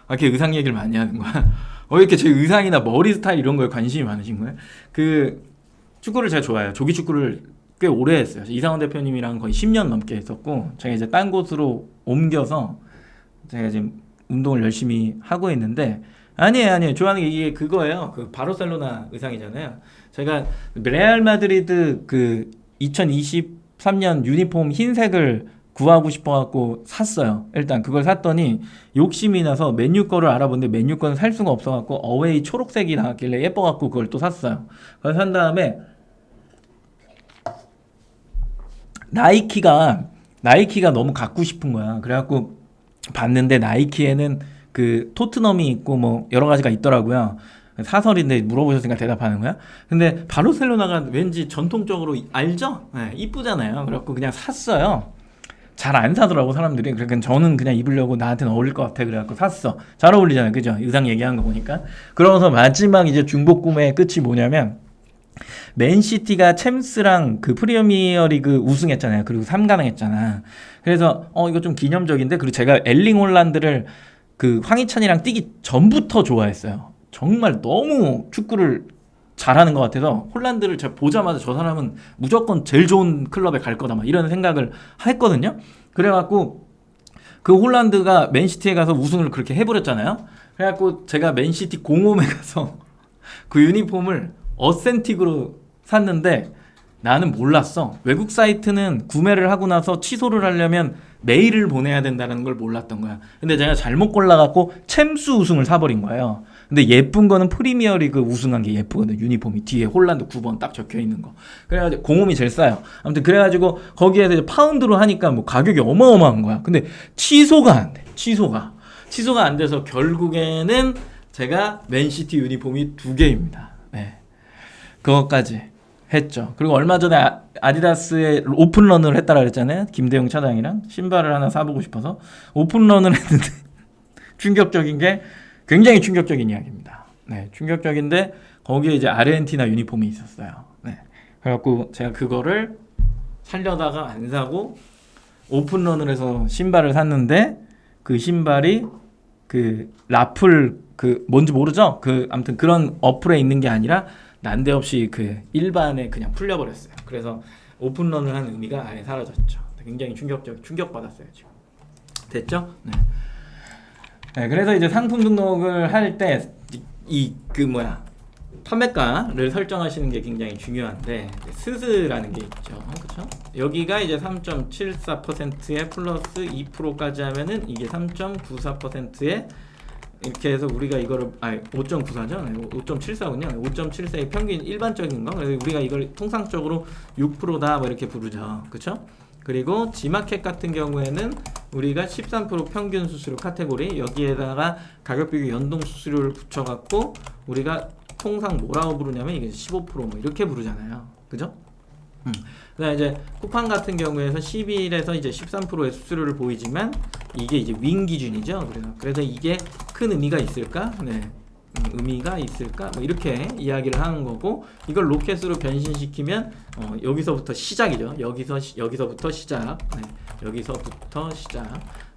이렇게 의상 얘기를 많이 하는 거야. 이렇게 제 의상이나 머리 스타일 이런 거에 관심이 많으신 거예요? 그 축구를 제가 좋아해요. 조기 축구를 꽤 오래 했어요. 이상원 대표님이랑 거의 10년 넘게 했었고, 제가 이제 딴 곳으로 옮겨서 제가 지금 운동을 열심히 하고 있는데, 아니에요. 좋아하는 게 이게 그거예요. 그 바르셀로나 의상이잖아요. 제가 레알 마드리드 그 2023년 유니폼 흰색을 구하고 싶어갖고 샀어요. 일단 그걸 샀더니 욕심이 나서 맨유 거를 알아봤는데 맨유 거는 살 수가 없어갖고 어웨이 초록색이 나왔길래 예뻐갖고 그걸 또 샀어요. 그걸 산 다음에 나이키가 너무 갖고 싶은 거야. 그래갖고 봤는데 나이키에는 그 토트넘이 있고 뭐 여러 가지가 있더라고요. 사설인데 물어보셨으니까 대답하는 거야. 근데 바르셀로나가 왠지 전통적으로 알죠? 네, 이쁘잖아요. 그래갖고 그냥 샀어요. 잘 안 사더라고 사람들이. 그러니까 저는 그냥 입으려고 나한테는 어울릴 것 같아 그래갖고 샀어. 잘 어울리잖아요, 그죠? 의상 얘기한 거 보니까. 그러면서 마지막 이제 중복 구매의 끝이 뭐냐면, 맨시티가 챔스랑 그 프리미어리그 우승했잖아요. 그리고 3강 했잖아. 그래서 이거 좀 기념적인데, 그리고 제가 엘링 홀란드를 그 황희찬이랑 뛰기 전부터 좋아했어요. 정말 너무 축구를 잘하는 것 같아서 홀란드를 제가 보자마자 저 사람은 무조건 제일 좋은 클럽에 갈 거다 막 이런 생각을 했거든요. 그래갖고 그 홀란드가 맨시티에 가서 우승을 그렇게 해버렸잖아요. 그래갖고 제가 맨시티 공홈에 가서 그 유니폼을 어센틱으로 샀는데, 나는 몰랐어. 외국 사이트는 구매를 하고 나서 취소를 하려면 메일을 보내야 된다는 걸 몰랐던 거야. 근데 제가 잘못 골라갖고 챔스 우승을 사버린 거예요. 근데 예쁜 거는 프리미어리그 우승한 게 예쁘거든. 유니폼이 뒤에 홀란드 9번 딱 적혀있는 거. 그래가지고 공홈이 제일 싸요. 아무튼 그래가지고 거기에서 이제 파운드로 하니까 뭐 가격이 어마어마한 거야. 근데 취소가 안 돼. 취소가 안 돼서 결국에는 제가 맨시티 유니폼이 2개입니다. 네. 그것까지 했죠. 그리고 얼마 전에 아디다스에 오픈런을 했다라 그랬잖아요. 김대용 차장이랑 신발을 하나 사보고 싶어서 오픈런을 했는데 굉장히 충격적인 이야기입니다. 네, 충격적인데 거기에 이제 아르헨티나 유니폼이 있었어요. 네, 그래갖고 제가 그거를 살려다가 안 사고 오픈런을 해서 신발을 샀는데, 그 신발이 그 라플 그 뭔지 모르죠? 그 아무튼 그런 어플에 있는 게 아니라 난데없이 그 일반에 그냥 풀려버렸어요. 그래서 오픈런을 한 의미가 아예 사라졌죠. 굉장히 충격받았어요 지금. 됐죠? 네. 네, 그래서 이제 상품 등록을 할 때 판매가를 설정하시는 게 굉장히 중요한데, 스스라는 게 있죠. 그렇죠? 여기가 이제 3.74%에 플러스 2%까지 하면은 이게 3.94%에 이렇게 해서 우리가 이거를 5.94죠? 5.74군요. 5.74의 평균 일반적인 거. 그래서 우리가 이걸 통상적으로 6%다 뭐 이렇게 부르죠. 그렇죠? 그리고 지마켓 같은 경우에는 우리가 13% 평균 수수료 카테고리, 여기에다가 가격 비교 연동 수수료를 붙여갖고 우리가 통상 뭐라고 부르냐면 이게 15% 뭐 이렇게 부르잖아요. 그죠? 그다음에 이제 쿠팡 같은 경우에서 10일에서 이제 13%의 수수료를 보이지만 이게 이제 윙 기준이죠. 그래서 이게 큰 의미가 있을까? 네. 의미가 있을까? 뭐 이렇게 이야기를 하는 거고, 이걸 로켓으로 변신시키면 여기서부터 시작이죠. 여기서부터 시작. 네, 여기서부터 시작.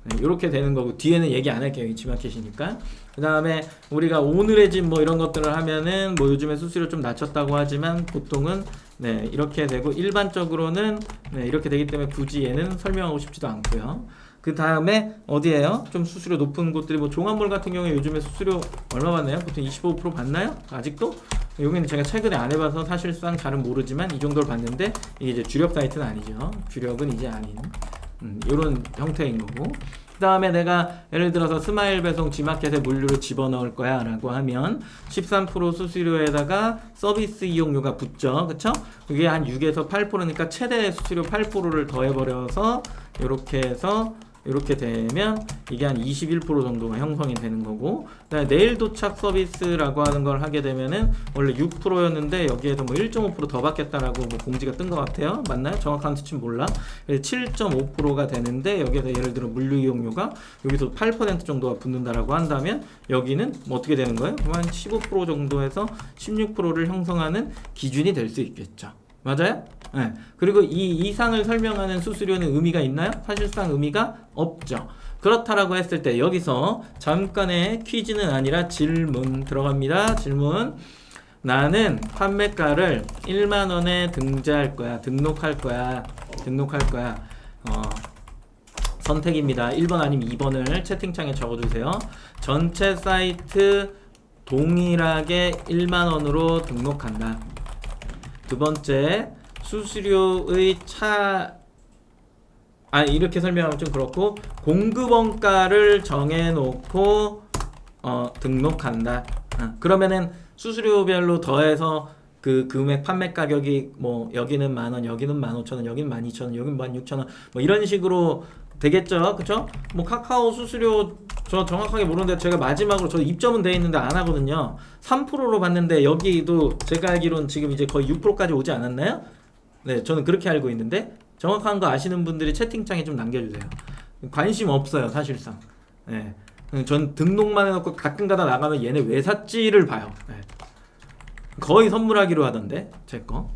네, 이렇게 되는 거고, 뒤에는 얘기 안 할게요. 지마켓이니까. 그 다음에 우리가 오늘의 집 뭐 이런 것들을 하면은 뭐 요즘에 수수료 좀 낮췄다고 하지만 보통은 네, 이렇게 되고, 일반적으로는 네, 이렇게 되기 때문에 굳이 얘는 설명하고 싶지도 않고요. 그 다음에 어디에요? 좀 수수료 높은 곳들이 뭐 종합몰 같은 경우에 요즘에 수수료 얼마 받나요? 보통 25% 받나요? 아직도? 여기는 제가 최근에 안 해봐서 사실상 잘은 모르지만 이 정도를 받는데, 이게 이제 주력 사이트는 아니죠. 주력은 이제 아닌 이런 형태인 거고. 그 다음에 내가 예를 들어서 스마일 배송 지마켓에 물류를 집어넣을 거야 라고 하면 13% 수수료에다가 서비스 이용료가 붙죠. 그쵸? 그게 한 6에서 8%니까 최대 수수료 8%를 더해버려서 이렇게 해서 이렇게 되면 이게 한 21% 정도가 형성이 되는 거고, 그다음에 내일 도착 서비스라고 하는 걸 하게 되면은 원래 6%였는데 여기에서 뭐 1.5% 더 받겠다라고 뭐 공지가 뜬 것 같아요. 맞나요? 정확한 수치는 몰라. 7.5%가 되는데 여기에서 예를 들어 물류 이용료가 여기서 8% 정도가 붙는다라고 한다면 여기는 뭐 어떻게 되는 거예요? 한 15% 정도에서 16%를 형성하는 기준이 될 수 있겠죠. 맞아요? 네. 그리고 이 이상을 설명하는 수수료는 의미가 있나요? 사실상 의미가 없죠. 그렇다라고 했을 때 여기서 잠깐의 퀴즈는 아니라 질문 들어갑니다. 질문. 나는 판매가를 1만원에 등재할 거야. 등록할 거야. 선택입니다. 1번 아니면 2번을 채팅창에 적어주세요. 전체 사이트 동일하게 1만원으로 등록한다. 두 번째, 수수료의 이렇게 설명하면 좀 그렇고, 공급원가를 정해놓고 등록한다. 그러면은 수수료별로 더해서 그 금액 판매 가격이 뭐 여기는 10,000원, 여기는 15,000원, 여기는 12,000원, 여기는 16,000원 뭐 이런 식으로 되겠죠. 그쵸? 뭐 카카오 수수료 저 정확하게 모르는데 제가 마지막으로 저 입점은 돼 있는데 안 하거든요. 3%로 봤는데 여기도 제가 알기로는 지금 이제 거의 6%까지 오지 않았나요? 네, 저는 그렇게 알고 있는데 정확한 거 아시는 분들이 채팅창에 좀 남겨주세요. 관심 없어요, 사실상. 네, 전 등록만 해놓고 가끔가다 나가면 얘네 왜 샀지를 봐요. 네. 거의 선물하기로 하던데 제 거.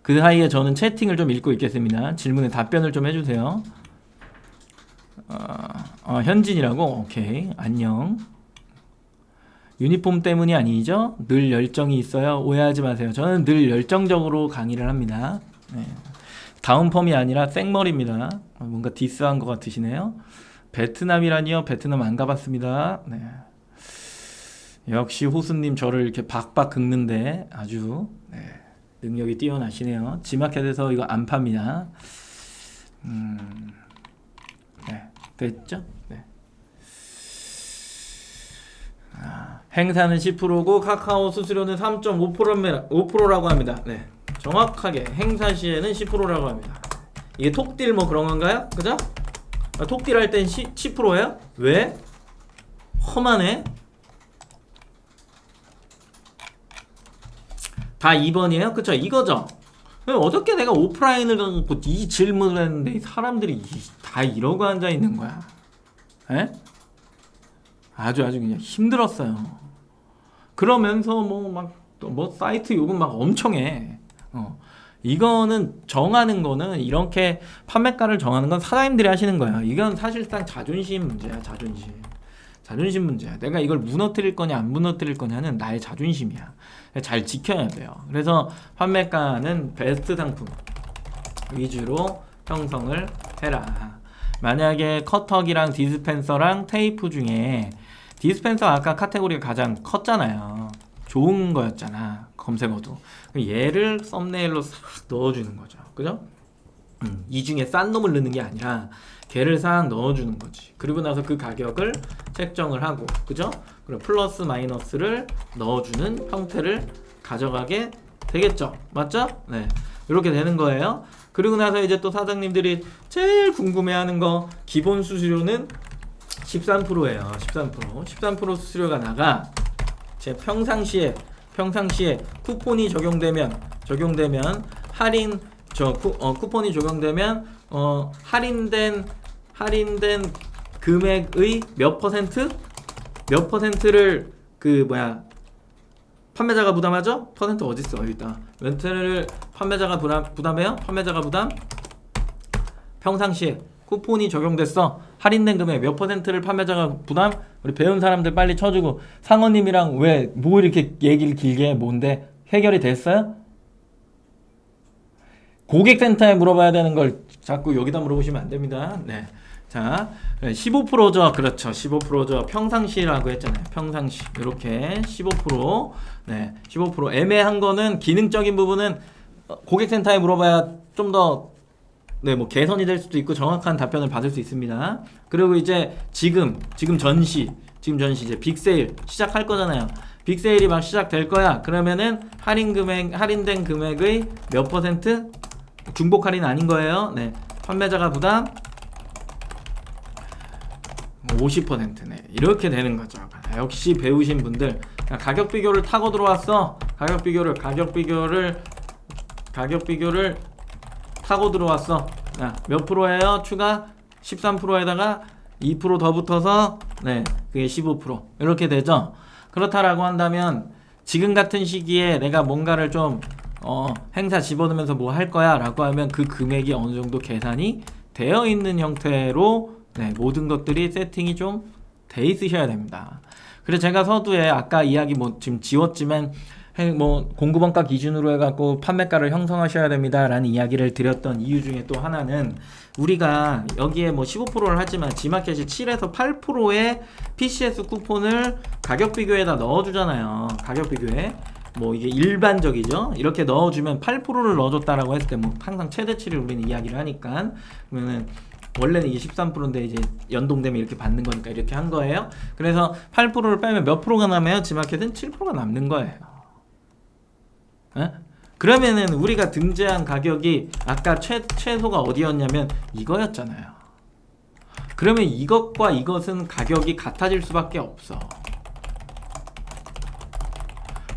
그 사이에 저는 채팅을 좀 읽고 있겠습니다. 질문에 답변을 좀 해주세요. 현진이라고? 오케이. 안녕. 유니폼 때문이 아니죠? 늘 열정이 있어요. 오해하지 마세요. 저는 늘 열정적으로 강의를 합니다. 네. 다운 펌이 아니라 생머리입니다. 뭔가 디스한 것 같으시네요. 베트남이라니요? 베트남 안 가봤습니다. 네. 역시 호수님 저를 이렇게 박박 긁는데 아주 능력이 뛰어나시네요. 지마켓에서 이거 안 팝니다. 네, 됐죠? 네. 행사는 10%고 카카오 수수료는 3.5%라고 합니다. 네, 정확하게 행사 시에는 10%라고 합니다. 이게 톡딜 뭐 그런 건가요? 그죠? 톡딜 할 땐 10%예요? 왜? 험하네. 다 2번이에요? 그쵸? 이거죠? 어저께 내가 오프라인을 갖고 이 질문을 했는데 사람들이 다 이러고 앉아있는 거야. 에? 아주 그냥 힘들었어요. 그러면서 뭐 사이트 요금 막 엄청 해. 이거는 정하는 거는 이렇게 판매가를 정하는 건 사장님들이 하시는 거야. 이건 사실상 자존심 문제야. 자존심 문제야. 내가 이걸 무너뜨릴 거냐 안 무너뜨릴 거냐는 나의 자존심이야. 잘 지켜야 돼요. 그래서 판매가는 베스트 상품 위주로 형성을 해라. 만약에 커터기랑 디스펜서랑 테이프 중에 디스펜서 아까 카테고리가 가장 컸잖아요. 좋은 거였잖아. 검색어도. 얘를 썸네일로 싹 넣어주는 거죠. 그죠? 이 중에 싼 놈을 넣는 게 아니라 걔를 싹 넣어주는 거지. 그리고 나서 그 가격을 책정을 하고, 그죠? 그리고 플러스 마이너스를 넣어주는 형태를 가져가게 되겠죠. 맞죠? 네, 이렇게 되는 거예요. 그리고 나서 이제 또 사장님들이 제일 궁금해하는 거, 기본 수수료는 13%예요. 13% 수수료가 나가. 제 평상시에 쿠폰이 적용되면 쿠폰이 적용되면 할인된 금액의 몇 퍼센트? 몇 퍼센트를 판매자가 부담하죠? 퍼센트 어딨어? 여기 있다. 렌트를 판매자가 부담해요? 판매자가 부담? 평상시에 쿠폰이 적용됐어. 할인된 금액 몇 퍼센트를 판매자가 부담? 우리 배운 사람들 빨리 쳐주고. 상원님이랑 왜 뭐 이렇게 얘기를 길게 해? 뭔데? 해결이 됐어요? 고객센터에 물어봐야 되는 걸 자꾸 여기다 물어보시면 안 됩니다. 네. 자, 15%죠. 그렇죠. 15%죠. 평상시라고 했잖아요. 평상시. 이렇게 15%. 네. 15%. 애매한 거는 기능적인 부분은 고객센터에 물어봐야 좀 더 개선이 될 수도 있고 정확한 답변을 받을 수 있습니다. 그리고 이제 지금 전시 이제 빅세일 시작할 거잖아요. 빅세일이 막 시작될 거야. 그러면은 할인된 금액의 몇 퍼센트? 중복 할인 아닌 거예요. 네. 판매자가 부담 50%네. 이렇게 되는 거죠. 역시 배우신 분들 가격 비교를 타고 들어왔어. 가격 비교를 타고 들어왔어. 몇 프로예요? 추가 13%에다가 2% 더 붙어서 그게 15% 이렇게 되죠. 그렇다라고 한다면 지금 같은 시기에 내가 뭔가를 좀 행사 집어넣으면서 뭐 할 거야 라고 하면 그 금액이 어느 정도 계산이 되어 있는 형태로 모든 것들이 세팅이 좀 돼 있으셔야 됩니다. 그래서 제가 서두에 아까 이야기 지금 지웠지만 공급원가 기준으로 해갖고 판매가를 형성하셔야 됩니다 라는 이야기를 드렸던 이유 중에 또 하나는 우리가 여기에 15%를 하지만 G마켓이 7에서 8%의 PCS 쿠폰을 가격 비교에다 넣어주잖아요. 가격 비교에 이게 일반적이죠. 이렇게 넣어주면 8%를 넣어줬다라고 했을 때 항상 최대치를 우리는 이야기를 하니까 그러면은 원래는 이게 13%인데 이제 연동되면 이렇게 받는 거니까 이렇게 한 거예요. 그래서 8%를 빼면 몇 프로가 남아요? G마켓은 7%가 남는 거예요. 에? 그러면은 우리가 등재한 가격이 아까 최소가 어디였냐면 이거였잖아요. 그러면 이것과 이것은 가격이 같아질 수밖에 없어.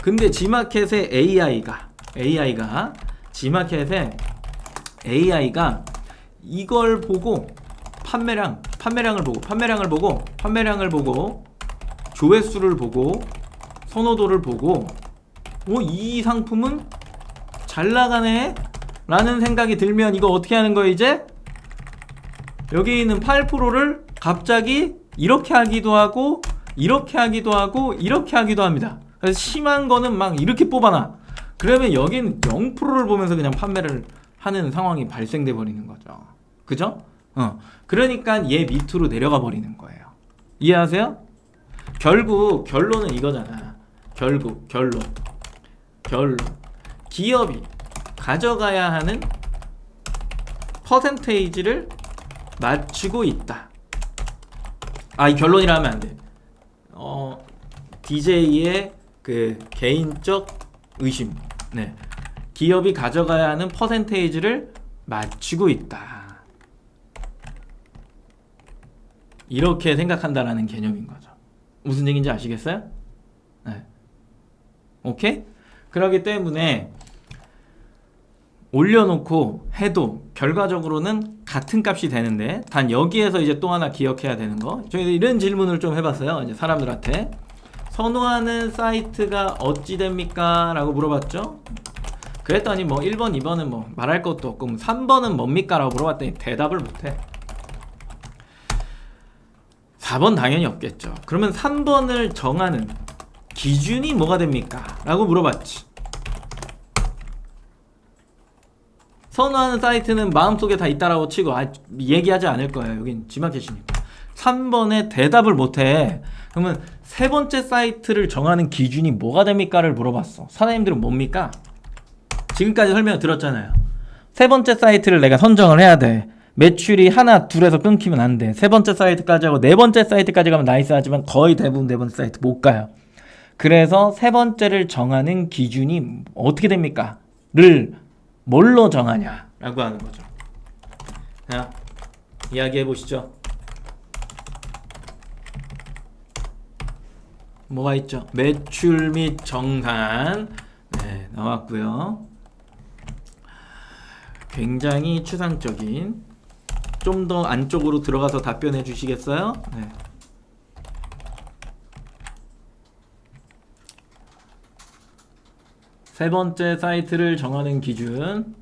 근데 G마켓의 G마켓의 AI가 이걸 보고 판매량을 보고 조회수를 보고 선호도를 보고 이 상품은 잘 나가네 라는 생각이 들면 이거 어떻게 하는 거예요? 이제 여기 있는 8%를 갑자기 이렇게 하기도 하고 이렇게 하기도 하고 이렇게 하기도 합니다. 그래서 심한 거는 막 이렇게 뽑아놔. 그러면 여기는 0%를 보면서 그냥 판매를 하는 상황이 발생돼 버리는 거죠. 그죠? 그러니까 얘 밑으로 내려가 버리는 거예요. 이해하세요? 결국 결론은 이거잖아. 결론 기업이 가져가야 하는 퍼센테이지를 맞추고 있다. 이 결론이라 하면 안 돼. DJ의 그 개인적 의심. 기업이 가져가야 하는 퍼센테이지를 맞추고 있다. 이렇게 생각한다라는 개념인 거죠. 무슨 얘기인지 아시겠어요? 오케이? 그렇기 때문에 올려놓고 해도 결과적으로는 같은 값이 되는데 단 여기에서 이제 또 하나 기억해야 되는 거. 저희 이런 질문을 좀 해봤어요. 이제 사람들한테 선호하는 사이트가 어찌 됩니까? 라고 물어봤죠. 그랬더니 1번, 2번은 말할 것도 없고 3번은 뭡니까? 라고 물어봤더니 대답을 못해. 4번 당연히 없겠죠. 그러면 3번을 정하는 기준이 뭐가 됩니까? 라고 물어봤지. 선호하는 사이트는 마음속에 다 있다라고 치고 얘기하지 않을 거예요. 여긴 G마켓이니까. 3번에 대답을 못해. 그러면 세 번째 사이트를 정하는 기준이 뭐가 됩니까?를 물어봤어. 사장님들은 뭡니까? 지금까지 설명을 들었잖아요. 세 번째 사이트를 내가 선정을 해야 돼. 매출이 하나, 둘에서 끊기면 안 돼. 세 번째 사이트까지 하고 네 번째 사이트까지 가면 나이스하지만 거의 대부분 네 번째 사이트 못 가요. 그래서 세 번째를 정하는 기준이 어떻게 됩니까? 를 뭘로 정하냐? 라고 하는 거죠. 자, 이야기해 보시죠. 뭐가 있죠? 매출 및 정산. 나왔고요. 굉장히 추상적인 좀 더 안쪽으로 들어가서 답변해 주시겠어요? 네. 세 번째 사이트를 정하는 기준.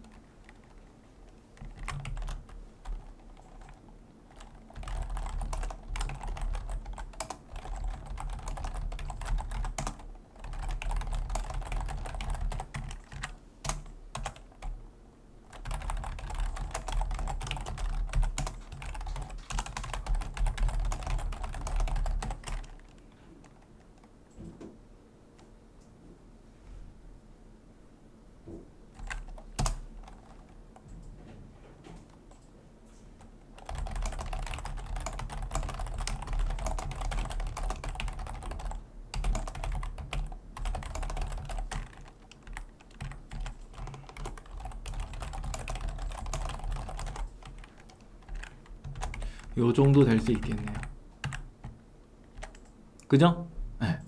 요 정도 될 수 있겠네요. 그죠? 네.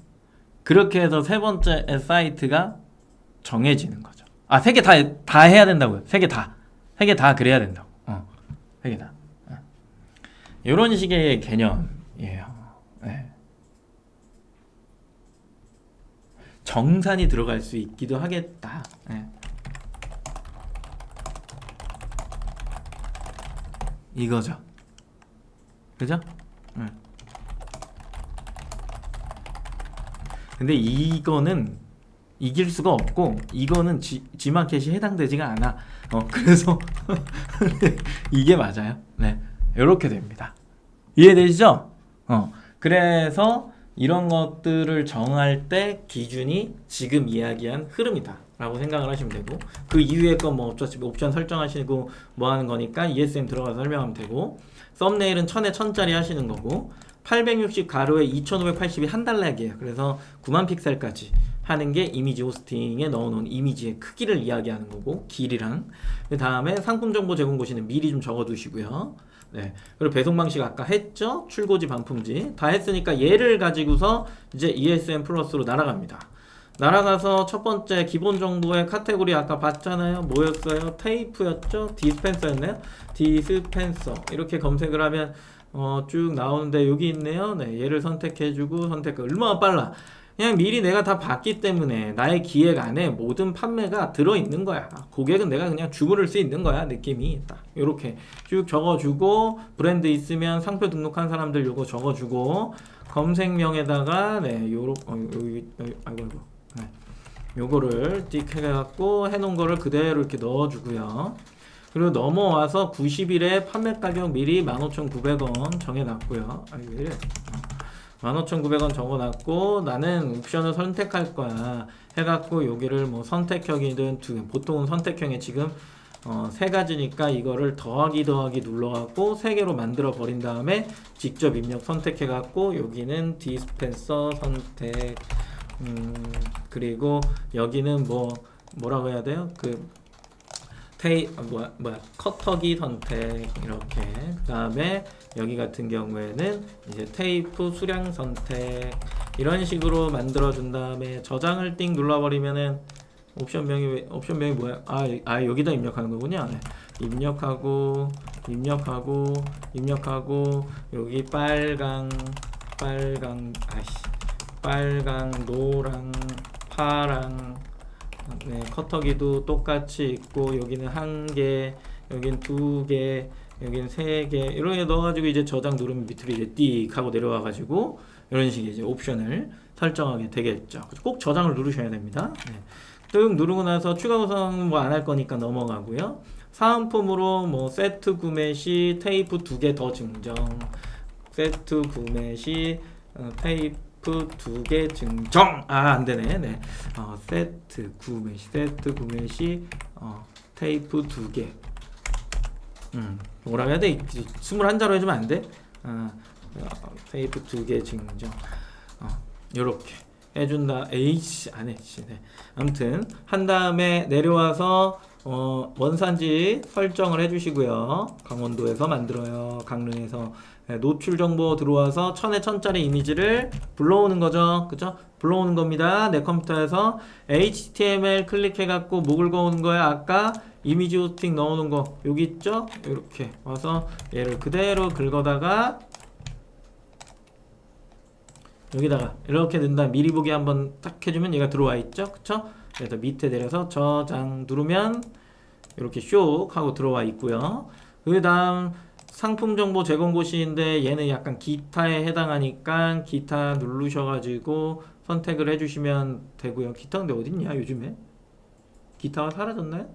그렇게 해서 세 번째 사이트가 정해지는 거죠. 아, 세 개 다 해야 된다고요. 세 개 다. 세 개 다 그래야 된다고. 세 개 다. 요런 식의 개념이에요. 네. 정산이 들어갈 수 있기도 하겠다. 네. 이거죠. 그죠? 근데 이거는 이길 수가 없고 이거는 G마켓이 해당되지가 않아. 그래서 이게 맞아요. 네, 이렇게 됩니다. 이해되시죠? 그래서 이런 것들을 정할 때 기준이 지금 이야기한 흐름이다 라고 생각을 하시면 되고, 그 이후에 건 뭐 어차피 옵션 설정하시고 뭐 하는 거니까 ESM 들어가서 설명하면 되고, 썸네일은 1000에 1000짜리 하시는 거고, 860 가로에 2580이 한 달락이에요. 그래서 9만 픽셀까지 하는 게 이미지 호스팅에 넣어놓은 이미지의 크기를 이야기하는 거고, 길이랑. 그 다음에 상품 정보 제공 고시는 미리 좀 적어두시고요. 네. 그리고 배송 방식 아까 했죠? 출고지, 반품지 다 했으니까 얘를 가지고서 이제 ESM 플러스로 날아갑니다. 날아가서 첫 번째 기본 정보의 카테고리 아까 봤잖아요. 뭐였어요? 테이프였죠? 디스펜서였나요? 디스펜서 이렇게 검색을 하면 쭉 나오는데 여기 있네요. 네, 얘를 선택해주고 선택. 얼마나 빨라. 그냥 미리 내가 다 봤기 때문에 나의 기획 안에 모든 판매가 들어있는 거야. 고객은 내가 그냥 주문을 수 있는 거야. 느낌이 딱 요렇게 쭉 적어주고, 브랜드 있으면 상표 등록한 사람들 요거 적어주고, 검색명에다가 네 여기 아이고 네, 요거를 띡 해갖고 해놓은 거를 그대로 이렇게 넣어주고요. 그리고 넘어와서 90일에 판매 가격 미리 15,900원 정해놨고요. 아, 왜 이래? 15,900원 적어놨고, 나는 옵션을 선택할 거야 해갖고 여기를 뭐 선택형이든 보통은 선택형에 지금 세 가지니까 이거를 더하기 눌러갖고 세 개로 만들어 버린 다음에 직접 입력 선택해갖고 여기는 디스펜서 선택, 그리고 여기는 뭐라고 해야 돼요? 커터기 선택 이렇게. 그 다음에 여기 같은 경우에는 이제 테이프 수량 선택 이런 식으로 만들어 준 다음에 저장을 띵 눌러버리면은 옵션명이 뭐야? 여기다 입력하는 거군요. 네. 입력하고 여기 빨강, 노랑, 파랑. 네, 커터기도 똑같이 있고, 여기는 1개, 여긴 2개, 여긴 3개 이렇게 넣어가지고 이제 저장 누르면 밑으로 이제 띡 하고 내려와가지고 이런 식의 이제 옵션을 설정하게 되겠죠. 꼭 저장을 누르셔야 됩니다. 네. 뚝 누르고 나서 추가 구성 뭐 안 할 거니까 넘어가고요. 사은품으로 뭐 세트 구매 시 테이프 2개 더 증정, 세트 구매 시 테이프 2개 증정. 안되네. 네. 세트 구매 시 테이프 2개. 뭐라고 해야 돼? 21자로 해주면 안 돼? 테이프 2개 증정. 요렇게 해준다. 에이씨, 안 해. 네. 아무튼 한 다음에 내려와서 원산지 설정을 해주시고요. 강원도에서 만들어요. 강릉에서. 네, 노출 정보 들어와서 1000에 1000짜리 이미지를 불러오는 거죠. 그죠? 불러오는 겁니다. 내 컴퓨터에서 HTML 클릭해갖고 뭐 긁어오는 거야? 아까 이미지 호스팅 넣어놓은 거 여기 있죠? 이렇게 와서 얘를 그대로 긁어다가 여기다가 이렇게 넣은 다음 미리 보기 한번 딱 해주면 얘가 들어와 있죠? 그쵸? 그래서 밑에 내려서 저장 누르면 이렇게 쇽 하고 들어와 있고요. 그 다음 상품 정보 제공 곳인데 얘는 약간 기타에 해당하니까 기타 누르셔가지고 선택을 해주시면 되고요. 기타 근데 어딨냐 요즘에? 기타가 사라졌나요?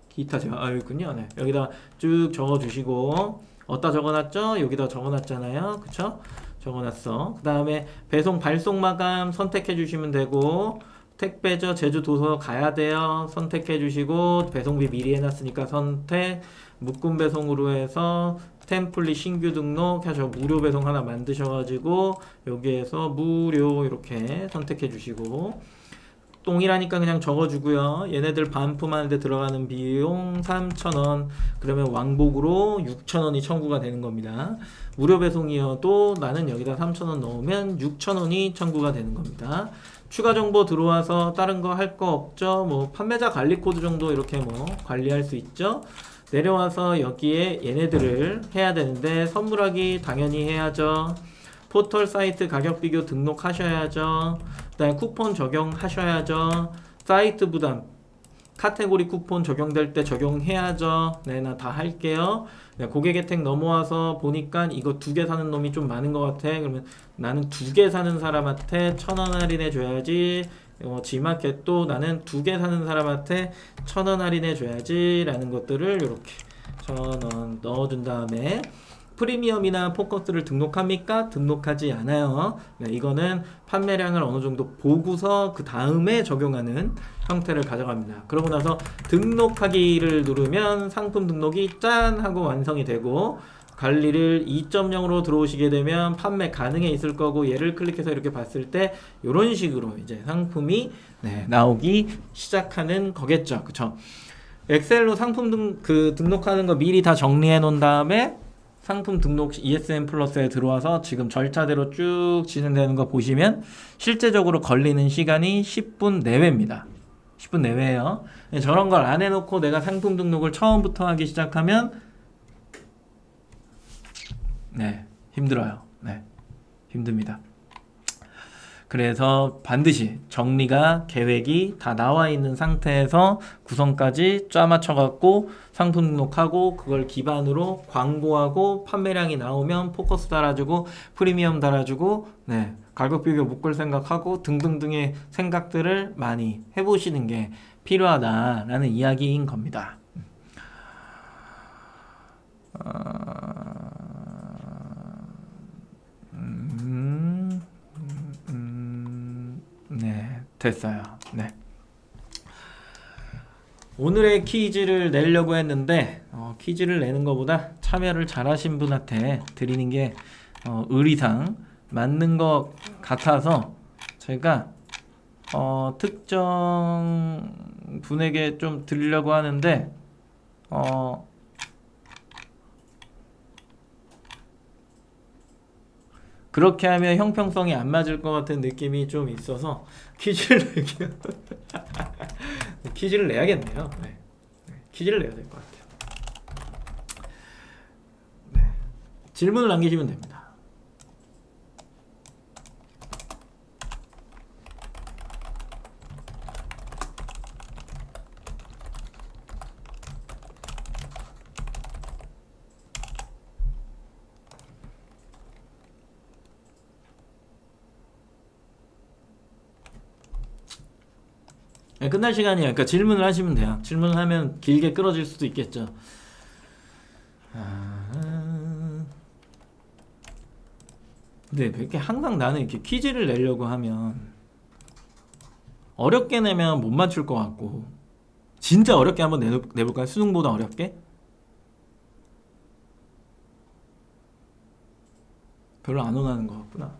기타 제가 여기 있군요. 네. 여기다 쭉 적어주시고 어디다 적어놨죠? 여기다 적어놨잖아요. 그쵸? 적어놨어. 그 다음에 배송 발송 마감 선택해 주시면 되고 택배죠. 제주 도서 가야 돼요. 선택해 주시고 배송비 미리 해놨으니까 선택 묶음 배송으로 해서 템플릿 신규 등록 해서 무료 배송 하나 만드셔가지고 여기에서 무료 이렇게 선택해 주시고 동일하니까 그냥 적어주고요. 얘네들 반품하는데 들어가는 비용 3,000원. 그러면 왕복으로 6,000원이 청구가 되는 겁니다. 무료 배송이어도 나는 여기다 3,000원 넣으면 6,000원이 청구가 되는 겁니다. 추가 정보 들어와서 다른 거 할 거 없죠. 뭐 판매자 관리 코드 정도 이렇게 뭐 관리할 수 있죠. 내려와서 여기에 얘네들을 해야 되는데 선물하기 당연히 해야죠. 포털 사이트 가격 비교 등록하셔야죠. 그다음에 쿠폰 적용하셔야죠. 사이트 부담 카테고리 쿠폰 적용될 때 적용해야죠. 네, 나 다 할게요. 네, 고객 혜택 넘어와서 보니까 이거 2개 사는 놈이 좀 많은 것 같아. 그러면 나는 2개 사는 사람한테 1,000원 할인해 줘야지. G마켓도 나는 2개 사는 사람한테 1,000원 할인해 줘야지 라는 것들을 이렇게 1,000원 넣어준 다음에 프리미엄이나 포커스를 등록합니까? 등록하지 않아요. 네, 이거는 판매량을 어느 정도 보고서 그 다음에 적용하는 형태를 가져갑니다. 그러고 나서 등록하기를 누르면 상품 등록이 짠 하고 완성이 되고 관리를 2.0으로 들어오시게 되면 판매 가능해 있을 거고 얘를 클릭해서 이렇게 봤을 때 이런 식으로 이제 상품이 나오기 시작하는 거겠죠. 그쵸? 엑셀로 상품 등록하는 거 미리 다 정리해 놓은 다음에 상품 등록 ESN 플러스에 들어와서 지금 절차대로 쭉 진행되는 거 보시면 실제적으로 걸리는 시간이 10분 내외입니다. 10분 내외예요. 저런 걸 안 해놓고 내가 상품 등록을 처음부터 하기 시작하면 힘들어요. 힘듭니다. 그래서 반드시 정리가 계획이 다 나와 있는 상태에서 구성까지 짜맞춰 갖고 상품 등록하고 그걸 기반으로 광고하고 판매량이 나오면 포커스 달아주고 프리미엄 달아주고 가격 비교 묶을 생각하고 등등등의 생각들을 많이 해보시는 게 필요하다라는 이야기인 겁니다. 됐어요. 오늘의 퀴즈를 내려고 했는데 퀴즈를 내는 것보다 참여를 잘하신 분한테 드리는 게 의리상 맞는 것 같아서 제가 특정 분에게 좀 드리려고 하는데 그렇게 하면 형평성이 안 맞을 것 같은 느낌이 좀 있어서 퀴즈를 퀴즈를 내야겠네요. 퀴즈를 내야 될 것 같아요. 질문을 남기시면 됩니다. 끝날 시간이에요. 그러니까 질문을 하시면 돼요. 질문을 하면 길게 끌어질 수도 있겠죠. 근데 이렇게 항상 나는 이렇게 퀴즈를 내려고 하면 어렵게 내면 못 맞출 것 같고 진짜 어렵게 한번 내볼까요? 수능보다 어렵게? 별로 안 원하는 것 같구나.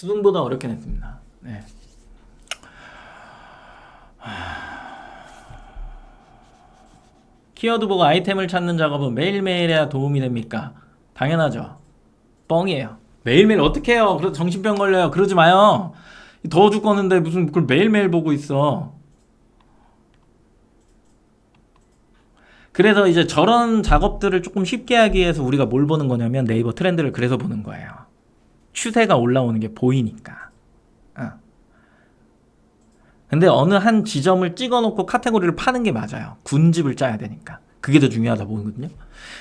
수능보다 어렵게 냈습니다. 네. 키워드 보고 아이템을 찾는 작업은 매일매일 해야 도움이 됩니까? 당연하죠. 뻥이에요. 매일매일 어떻게 해요? 그래서 정신병 걸려요. 그러지 마요. 더워 죽겠는데 무슨 그걸 매일매일 보고 있어. 그래서 이제 저런 작업들을 조금 쉽게 하기 위해서 우리가 뭘 보는 거냐면 네이버 트렌드를 그래서 보는 거예요. 추세가 올라오는 게 보이니까. 근데 어느 한 지점을 찍어놓고 카테고리를 파는 게 맞아요. 군집을 짜야 되니까. 그게 더 중요하다 보거든요.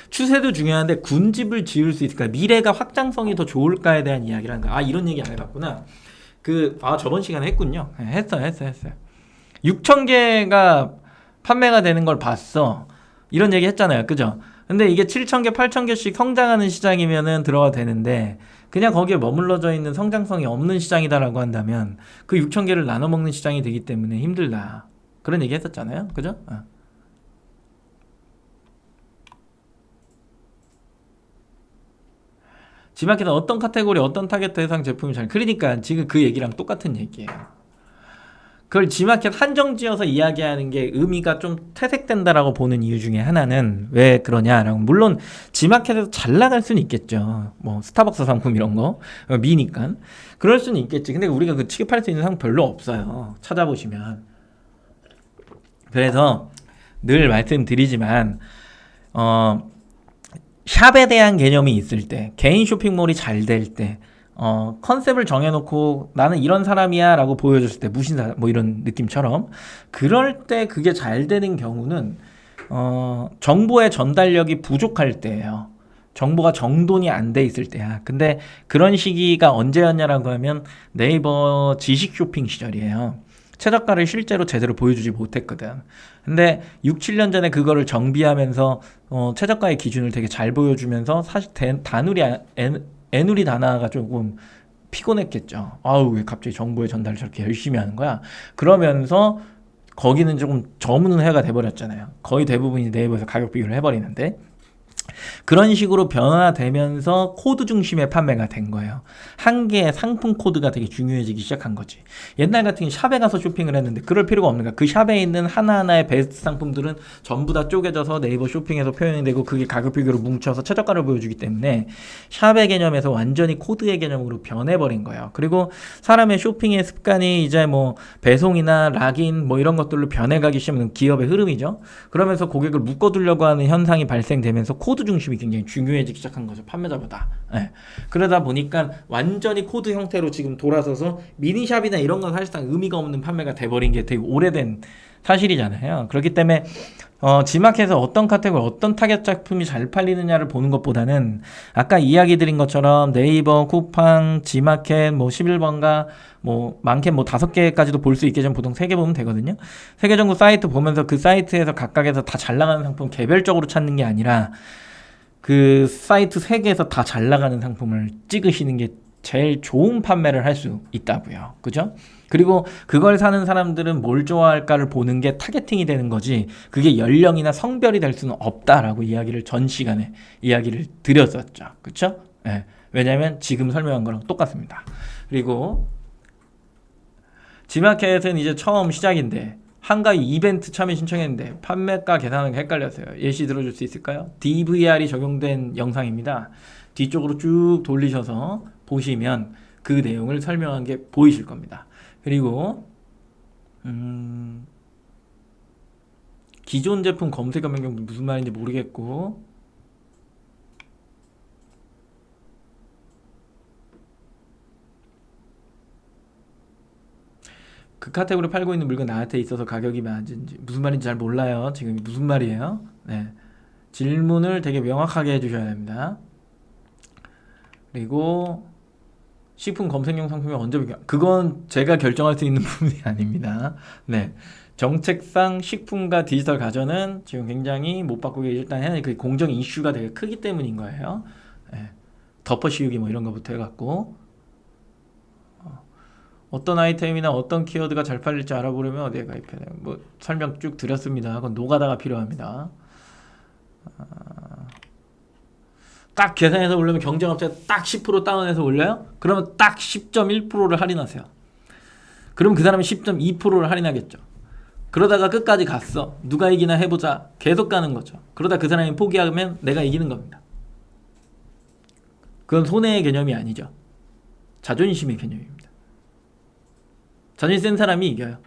추세도 중요한데 군집을 지을 수 있을까? 미래가 확장성이 더 좋을까에 대한 이야기를 하는 거야. 이런 얘기 안 해봤구나. 저번 시간에 했군요. 네, 했어요. 6,000개가 판매가 되는 걸 봤어. 이런 얘기 했잖아요. 그죠? 근데 이게 7,000개, 8,000개씩 성장하는 시장이면은 들어가 되는데, 그냥 거기에 머물러져 있는 성장성이 없는 시장이다라고 한다면, 그 6,000개를 나눠 먹는 시장이 되기 때문에 힘들다. 그런 얘기 했었잖아요. 그죠? 지마켓은 어떤 카테고리, 어떤 타겟 대상 제품이 그러니까 지금 그 얘기랑 똑같은 얘기예요. 그걸 지마켓 한정 지어서 이야기하는 게 의미가 좀 퇴색된다라고 보는 이유 중에 하나는 왜 그러냐라고. 물론 지마켓에서 잘 나갈 수는 있겠죠. 뭐 스타벅스 상품 이런 거 미니까 그럴 수는 있겠지. 근데 우리가 그 취급할 수 있는 상품 별로 없어요. 찾아보시면. 그래서 늘 말씀드리지만 샵에 대한 개념이 있을 때, 개인 쇼핑몰이 잘 될 때, 컨셉을 정해놓고 나는 이런 사람이야 라고 보여줬을 때, 무신사 뭐 이런 느낌처럼, 그럴 때 그게 잘 되는 경우는 정보의 전달력이 부족할 때예요. 정보가 정돈이 안 돼 있을 때야. 근데 그런 시기가 언제였냐라고 하면 네이버 지식 쇼핑 시절이에요. 최저가를 실제로 제대로 보여주지 못했거든. 근데 6, 7년 전에 그거를 정비하면서 최저가의 기준을 되게 잘 보여주면서 사실 애누리 다나가 조금 피곤했겠죠. 아우, 왜 갑자기 정보의 전달을 저렇게 열심히 하는 거야? 그러면서 거기는 조금 저문해가 돼버렸잖아요. 거의 대부분이 네이버에서 가격 비교를 해버리는데, 그런 식으로 변화되면서 코드 중심의 판매가 된 거예요. 한 개의 상품 코드가 되게 중요해지기 시작한 거지. 옛날 같은 경우 샵에 가서 쇼핑을 했는데 그럴 필요가 없는 거야. 그 샵에 있는 하나하나의 베스트 상품들은 전부 다 쪼개져서 네이버 쇼핑에서 표현이 되고 그게 가격 비교로 뭉쳐서 최저가를 보여주기 때문에 샵의 개념에서 완전히 코드의 개념으로 변해버린 거예요. 그리고 사람의 쇼핑의 습관이 이제 뭐 배송이나 락인 뭐 이런 것들로 변해가기 시작하는 기업의 흐름이죠. 그러면서 고객을 묶어두려고 하는 현상이 발생되면서 코드 중심이 굉장히 중요해지기 시작한 거죠. 판매자보다. 네. 그러다 보니까 완전히 코드 형태로 지금 돌아서서 미니샵이나 이런 건 사실상 의미가 없는 판매가 돼버린 게 되게 오래된 사실이잖아요. 그렇기 때문에 지마켓에서 어떤 카테고리, 어떤 타겟 작품이 잘 팔리느냐를 보는 것보다는 아까 이야기 드린 것처럼 네이버, 쿠팡, 지마켓, 뭐 11번가, 뭐 많게 뭐 5개까지도 볼 수 있겠지만 보통 3개 보면 되거든요. 3개 정도 사이트 보면서 그 사이트에서 각각에서 다 잘 나가는 상품 개별적으로 찾는 게 아니라 그 사이트 3개에서 다 잘 나가는 상품을 찍으시는 게 제일 좋은 판매를 할 수 있다고요. 그죠? 그리고 그걸 사는 사람들은 뭘 좋아할까를 보는 게 타겟팅이 되는 거지, 그게 연령이나 성별이 될 수는 없다라고 이야기를 전 시간에 이야기를 드렸었죠. 그쵸? 네. 왜냐면 지금 설명한 거랑 똑같습니다. 그리고 지마켓은 이제 처음 시작인데 한가위 이벤트 참여 신청했는데 판매가 계산하는 게 헷갈렸어요. 예시 들어줄 수 있을까요? DVR이 적용된 영상입니다. 뒤쪽으로 쭉 돌리셔서 보시면 그 내용을 설명한 게 보이실 겁니다. 그리고 기존 제품 검색어 변경 무슨 말인지 모르겠고, 그 카테고리 팔고 있는 물건 나한테 있어서 가격이 맞은지 무슨 말인지 잘 몰라요. 지금 무슨 말이에요? 네. 질문을 되게 명확하게 해주셔야 됩니다. 그리고 식품 검색용 상품이 언제 변경? 그건 제가 결정할 수 있는 부분이 아닙니다. 네. 정책상 식품과 디지털 가전은 지금 굉장히 못 바꾸게 일단 해야 그 공정 이슈가 되게 크기 때문인 거예요. 네. 덮어씌우기 뭐 이런 거부터 해갖고 어떤 아이템이나 어떤 키워드가 잘 팔릴지 알아보려면 어디에 가입해야 돼요? 뭐 설명 쭉 드렸습니다. 그건 노가다가 필요합니다. 딱 계산해서 올리면 경쟁업체 딱 10% 다운해서 올려요? 그러면 딱 10.1%를 할인하세요. 그럼 그 사람이 10.2%를 할인하겠죠. 그러다가 끝까지 갔어. 누가 이기나 해보자. 계속 가는 거죠. 그러다 그 사람이 포기하면 내가 이기는 겁니다. 그건 손해의 개념이 아니죠. 자존심의 개념입니다. 자존심 센 사람이 이겨요.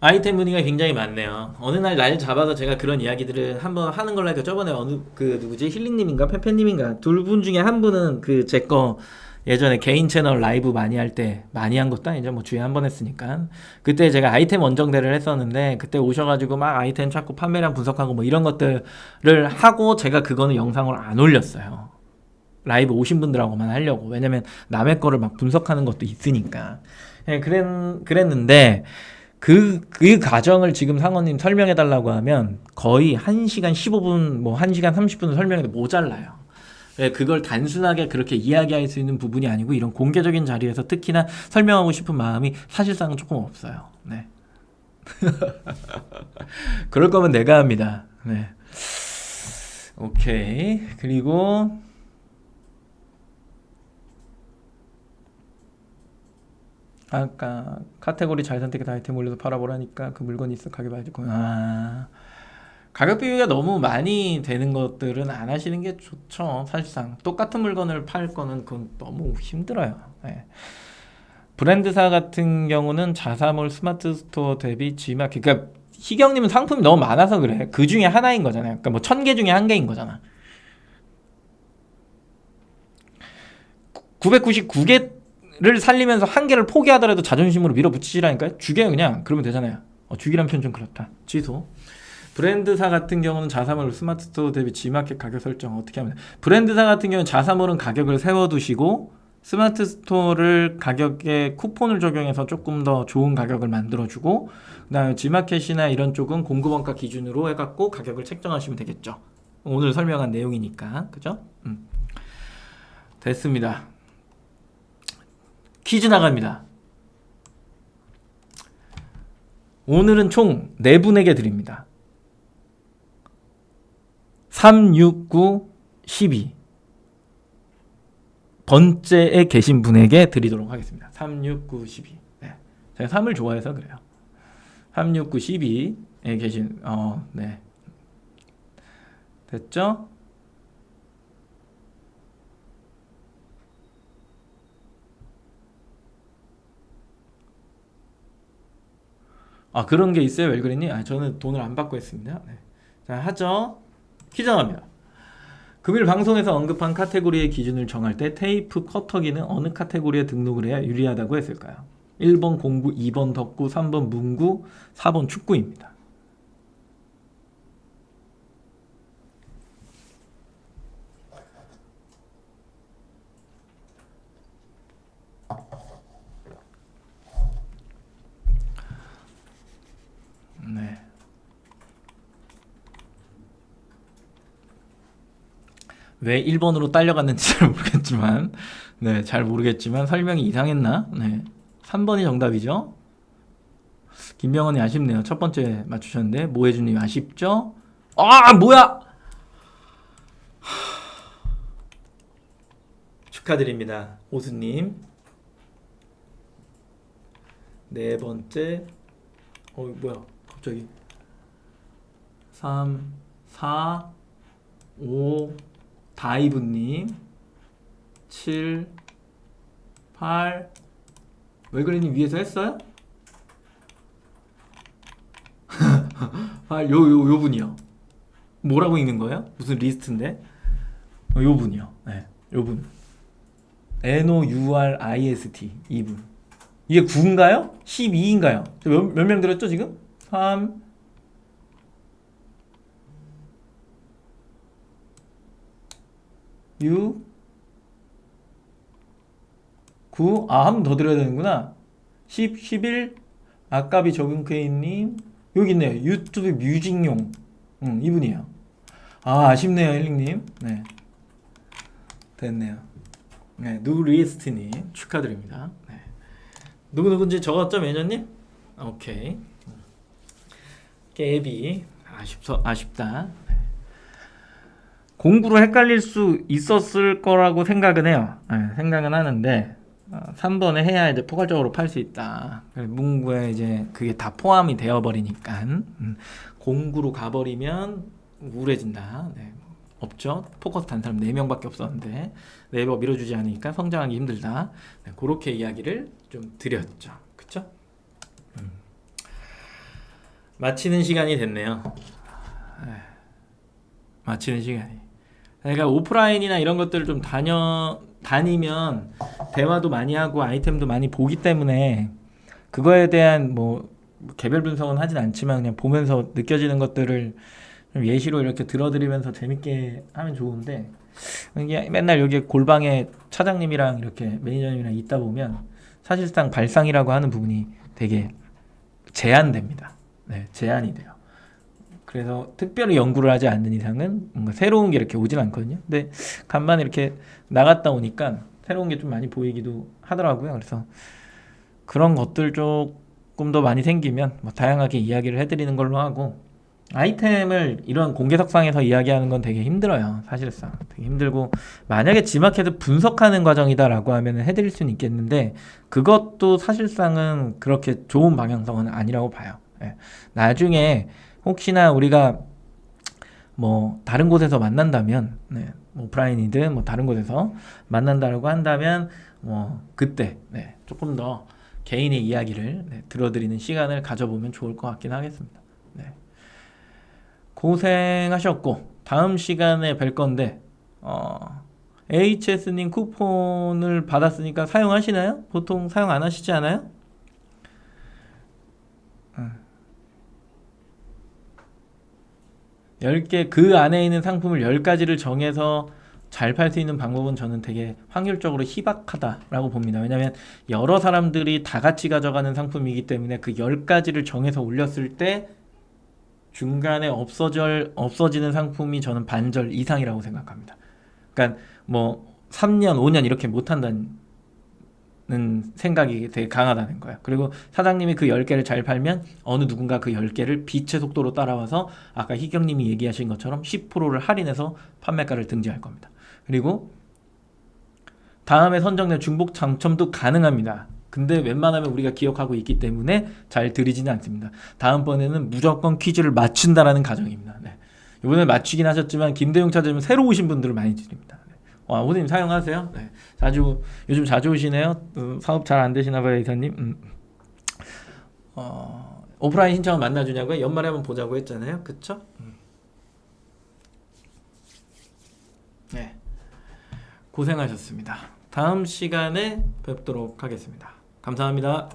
아이템 문의가 굉장히 많네요. 어느 날 잡아서 제가 그런 이야기들을 한번 하는 걸로 할게요. 저번에 어느 그 누구지 힐링님인가 페페님인가 둘 분 중에 한 분은 그 제 거 예전에 개인 채널 라이브 많이 할 때 많이 한 것도 아니죠. 뭐 주에 한 번 했으니까 그때 제가 아이템 원정대를 했었는데 그때 오셔가지고 막 아이템 찾고 판매량 분석하고 뭐 이런 것들을 하고 제가 그거는 영상을 안 올렸어요. 라이브 오신 분들하고만 하려고. 왜냐면 남의 거를 막 분석하는 것도 있으니까. 예, 그랬는데 그 과정을 지금 상원님 설명해 달라고 하면 거의 1시간 15분 뭐 1시간 30분을 설명해도 모자라요. 네, 그걸 단순하게 그렇게 이야기할 수 있는 부분이 아니고 이런 공개적인 자리에서 특히나 설명하고 싶은 마음이 사실상은 조금 없어요. 네. 그럴 거면 내가 합니다. 네. 오케이. 그리고 아까 카테고리 잘 선택해서 아이템 올려서 팔아보라니까 그 물건이 있어 가격 알고 가격 비교가 너무 많이 되는 것들은 안 하시는 게 좋죠. 사실상 똑같은 물건을 팔 거는 그건 너무 힘들어요. 네. 브랜드사 같은 경우는 자사몰 스마트 스토어 대비 G마켓. 그러니까 희경님은 상품이 너무 많아서 그래. 그 중에 하나인 거잖아요. 그러니까 뭐 1000개 중에 한 개인 거잖아. 999개를 살리면서 한 개를 포기하더라도 자존심으로 밀어붙이시라니까요. 죽여요 그냥. 그러면 되잖아요. 죽이란 표현 좀 그렇다. 취소. 브랜드사 같은 경우는 자사몰 스마트 스토어 대비 G마켓 가격 설정 어떻게 하면 브랜드사 같은 경우는 자사몰은 가격을 세워두시고 스마트 스토어를 가격에 쿠폰을 적용해서 조금 더 좋은 가격을 만들어주고 그 다음에 G마켓이나 이런 쪽은 공급원가 기준으로 해갖고 가격을 책정하시면 되겠죠. 오늘 설명한 내용이니까 그죠? 됐습니다. 퀴즈 나갑니다. 오늘은 총 4분에게 드립니다. 3, 6, 9, 12 번째에 계신 분에게 드리도록 하겠습니다. 3, 6, 9, 12 네. 제가 3을 좋아해서 그래요. 3, 6, 9, 12에 계신 네. 됐죠? 그런 게 있어요? 왜 그랬니? 저는 돈을 안 받고 했습니다. 네. 자, 하죠. 퀴즈 나갑니다. 금일 방송에서 언급한 카테고리의 기준을 정할 때 테이프 커터기는 어느 카테고리에 등록을 해야 유리하다고 했을까요? 1번 공구, 2번 덕구, 3번 문구, 4번 축구입니다. 네. 왜 1번으로 딸려갔는지 잘 모르겠지만 네, 잘 모르겠지만 설명이 이상했나? 네. 3번이 정답이죠. 김병헌이 아쉽네요. 첫 번째 맞추셨는데 모혜준님 아쉽죠? 뭐야? 축하드립니다. 오수님. 네 번째. 뭐야? 갑자기 3, 4, 5 다이브님 7, 8 왜 그러니 위에서 했어요? 8 요 분이요. 뭐라고 읽는 거예요? 무슨 리스트인데? 요 분이요. 네, 요 분. NOURIST 이분. 이게 9인가요? 12인가요? 몇 명 들었죠 지금? 3 6 9 한 번 더 드려야 되는구나. 10 11 아까비 적용케이님 여기 있네요. 유튜브 뮤직용 이분이에요. 아쉽네요 힐링님. 네 됐네요. 네 누리스트님 축하드립니다. 네. 누구누군지 적었죠, 매니저님? 오케이. 깨비 아쉽다. 공구로 헷갈릴 수 있었을 거라고 생각은 해요. 생각은 하는데 3번에 해야 이제 포괄적으로 팔 수 있다. 문구에 이제 그게 다 포함이 되어버리니까 공구로 가버리면 우울해진다. 네, 없죠. 포커스 단 사람 4명밖에 없었는데 네이버 밀어주지 않으니까 성장하기 힘들다. 네, 그렇게 이야기를 좀 드렸죠. 그쵸? 마치는 시간이 됐네요. 마치는 시간이. 그러니까 오프라인이나 이런 것들을 좀 다니면 대화도 많이 하고 아이템도 많이 보기 때문에 그거에 대한 뭐 개별 분석은 하진 않지만 그냥 보면서 느껴지는 것들을 좀 예시로 이렇게 들어드리면서 재밌게 하면 좋은데 이게 맨날 여기 골방에 차장님이랑 이렇게 매니저님이랑 있다 보면 사실상 발상이라고 하는 부분이 되게 제한됩니다. 네, 제한이 돼요. 그래서 특별히 연구를 하지 않는 이상은 뭔가 새로운 게 이렇게 오진 않거든요. 근데 간만에 이렇게 나갔다 오니까 새로운 게 좀 많이 보이기도 하더라고요. 그래서 그런 것들 조금 더 많이 생기면 뭐 다양하게 이야기를 해드리는 걸로 하고 아이템을 이런 공개석상에서 이야기하는 건 되게 힘들어요. 사실상 되게 힘들고 만약에 지마켓을 분석하는 과정이다라고 하면 해드릴 수는 있겠는데 그것도 사실상은 그렇게 좋은 방향성은 아니라고 봐요. 예. 나중에 혹시나 우리가 뭐 다른 곳에서 만난다면 네, 뭐 오프라인이든 뭐 다른 곳에서 만난다고 한다면 뭐 그때 네, 조금 더 개인의 이야기를 네, 들어드리는 시간을 가져보면 좋을 것 같긴 하겠습니다. 네. 고생하셨고 다음 시간에 뵐 건데 HS님 쿠폰을 받았으니까 사용하시나요? 보통 사용 안 하시지 않아요? 10개 그 안에 있는 상품을 10가지를 정해서 잘 팔 수 있는 방법은 저는 되게 확률적으로 희박하다라고 봅니다. 왜냐하면 여러 사람들이 다 같이 가져가는 상품이기 때문에 그 10가지를 정해서 올렸을 때 중간에 없어지는 상품이 저는 반절 이상이라고 생각합니다. 그러니까 뭐 3년, 5년 이렇게 못 한다는 생각이 되게 강하다는 거예요. 그리고 사장님이 그 10개를 잘 팔면 어느 누군가 그 10개를 빛의 속도로 따라와서 아까 희경님이 얘기하신 것처럼 10%를 할인해서 판매가를 등재할 겁니다. 그리고 다음에 선정된 중복 당첨도 가능합니다. 근데 웬만하면 우리가 기억하고 있기 때문에 잘 드리지는 않습니다. 다음번에는 무조건 퀴즈를 맞춘다라는 가정입니다. 네. 이번에 맞추긴 하셨지만 김대용 차장님은 새로 오신 분들을 많이 드립니다. 네. 와, 호님 사용하세요? 네. 요즘 자주 오시네요. 사업 잘 안 되시나 봐요, 이사님. 오프라인 신청을 만나주냐고요? 연말에 한번 보자고 했잖아요. 그쵸? 네. 고생하셨습니다. 다음 시간에 뵙도록 하겠습니다. 감사합니다.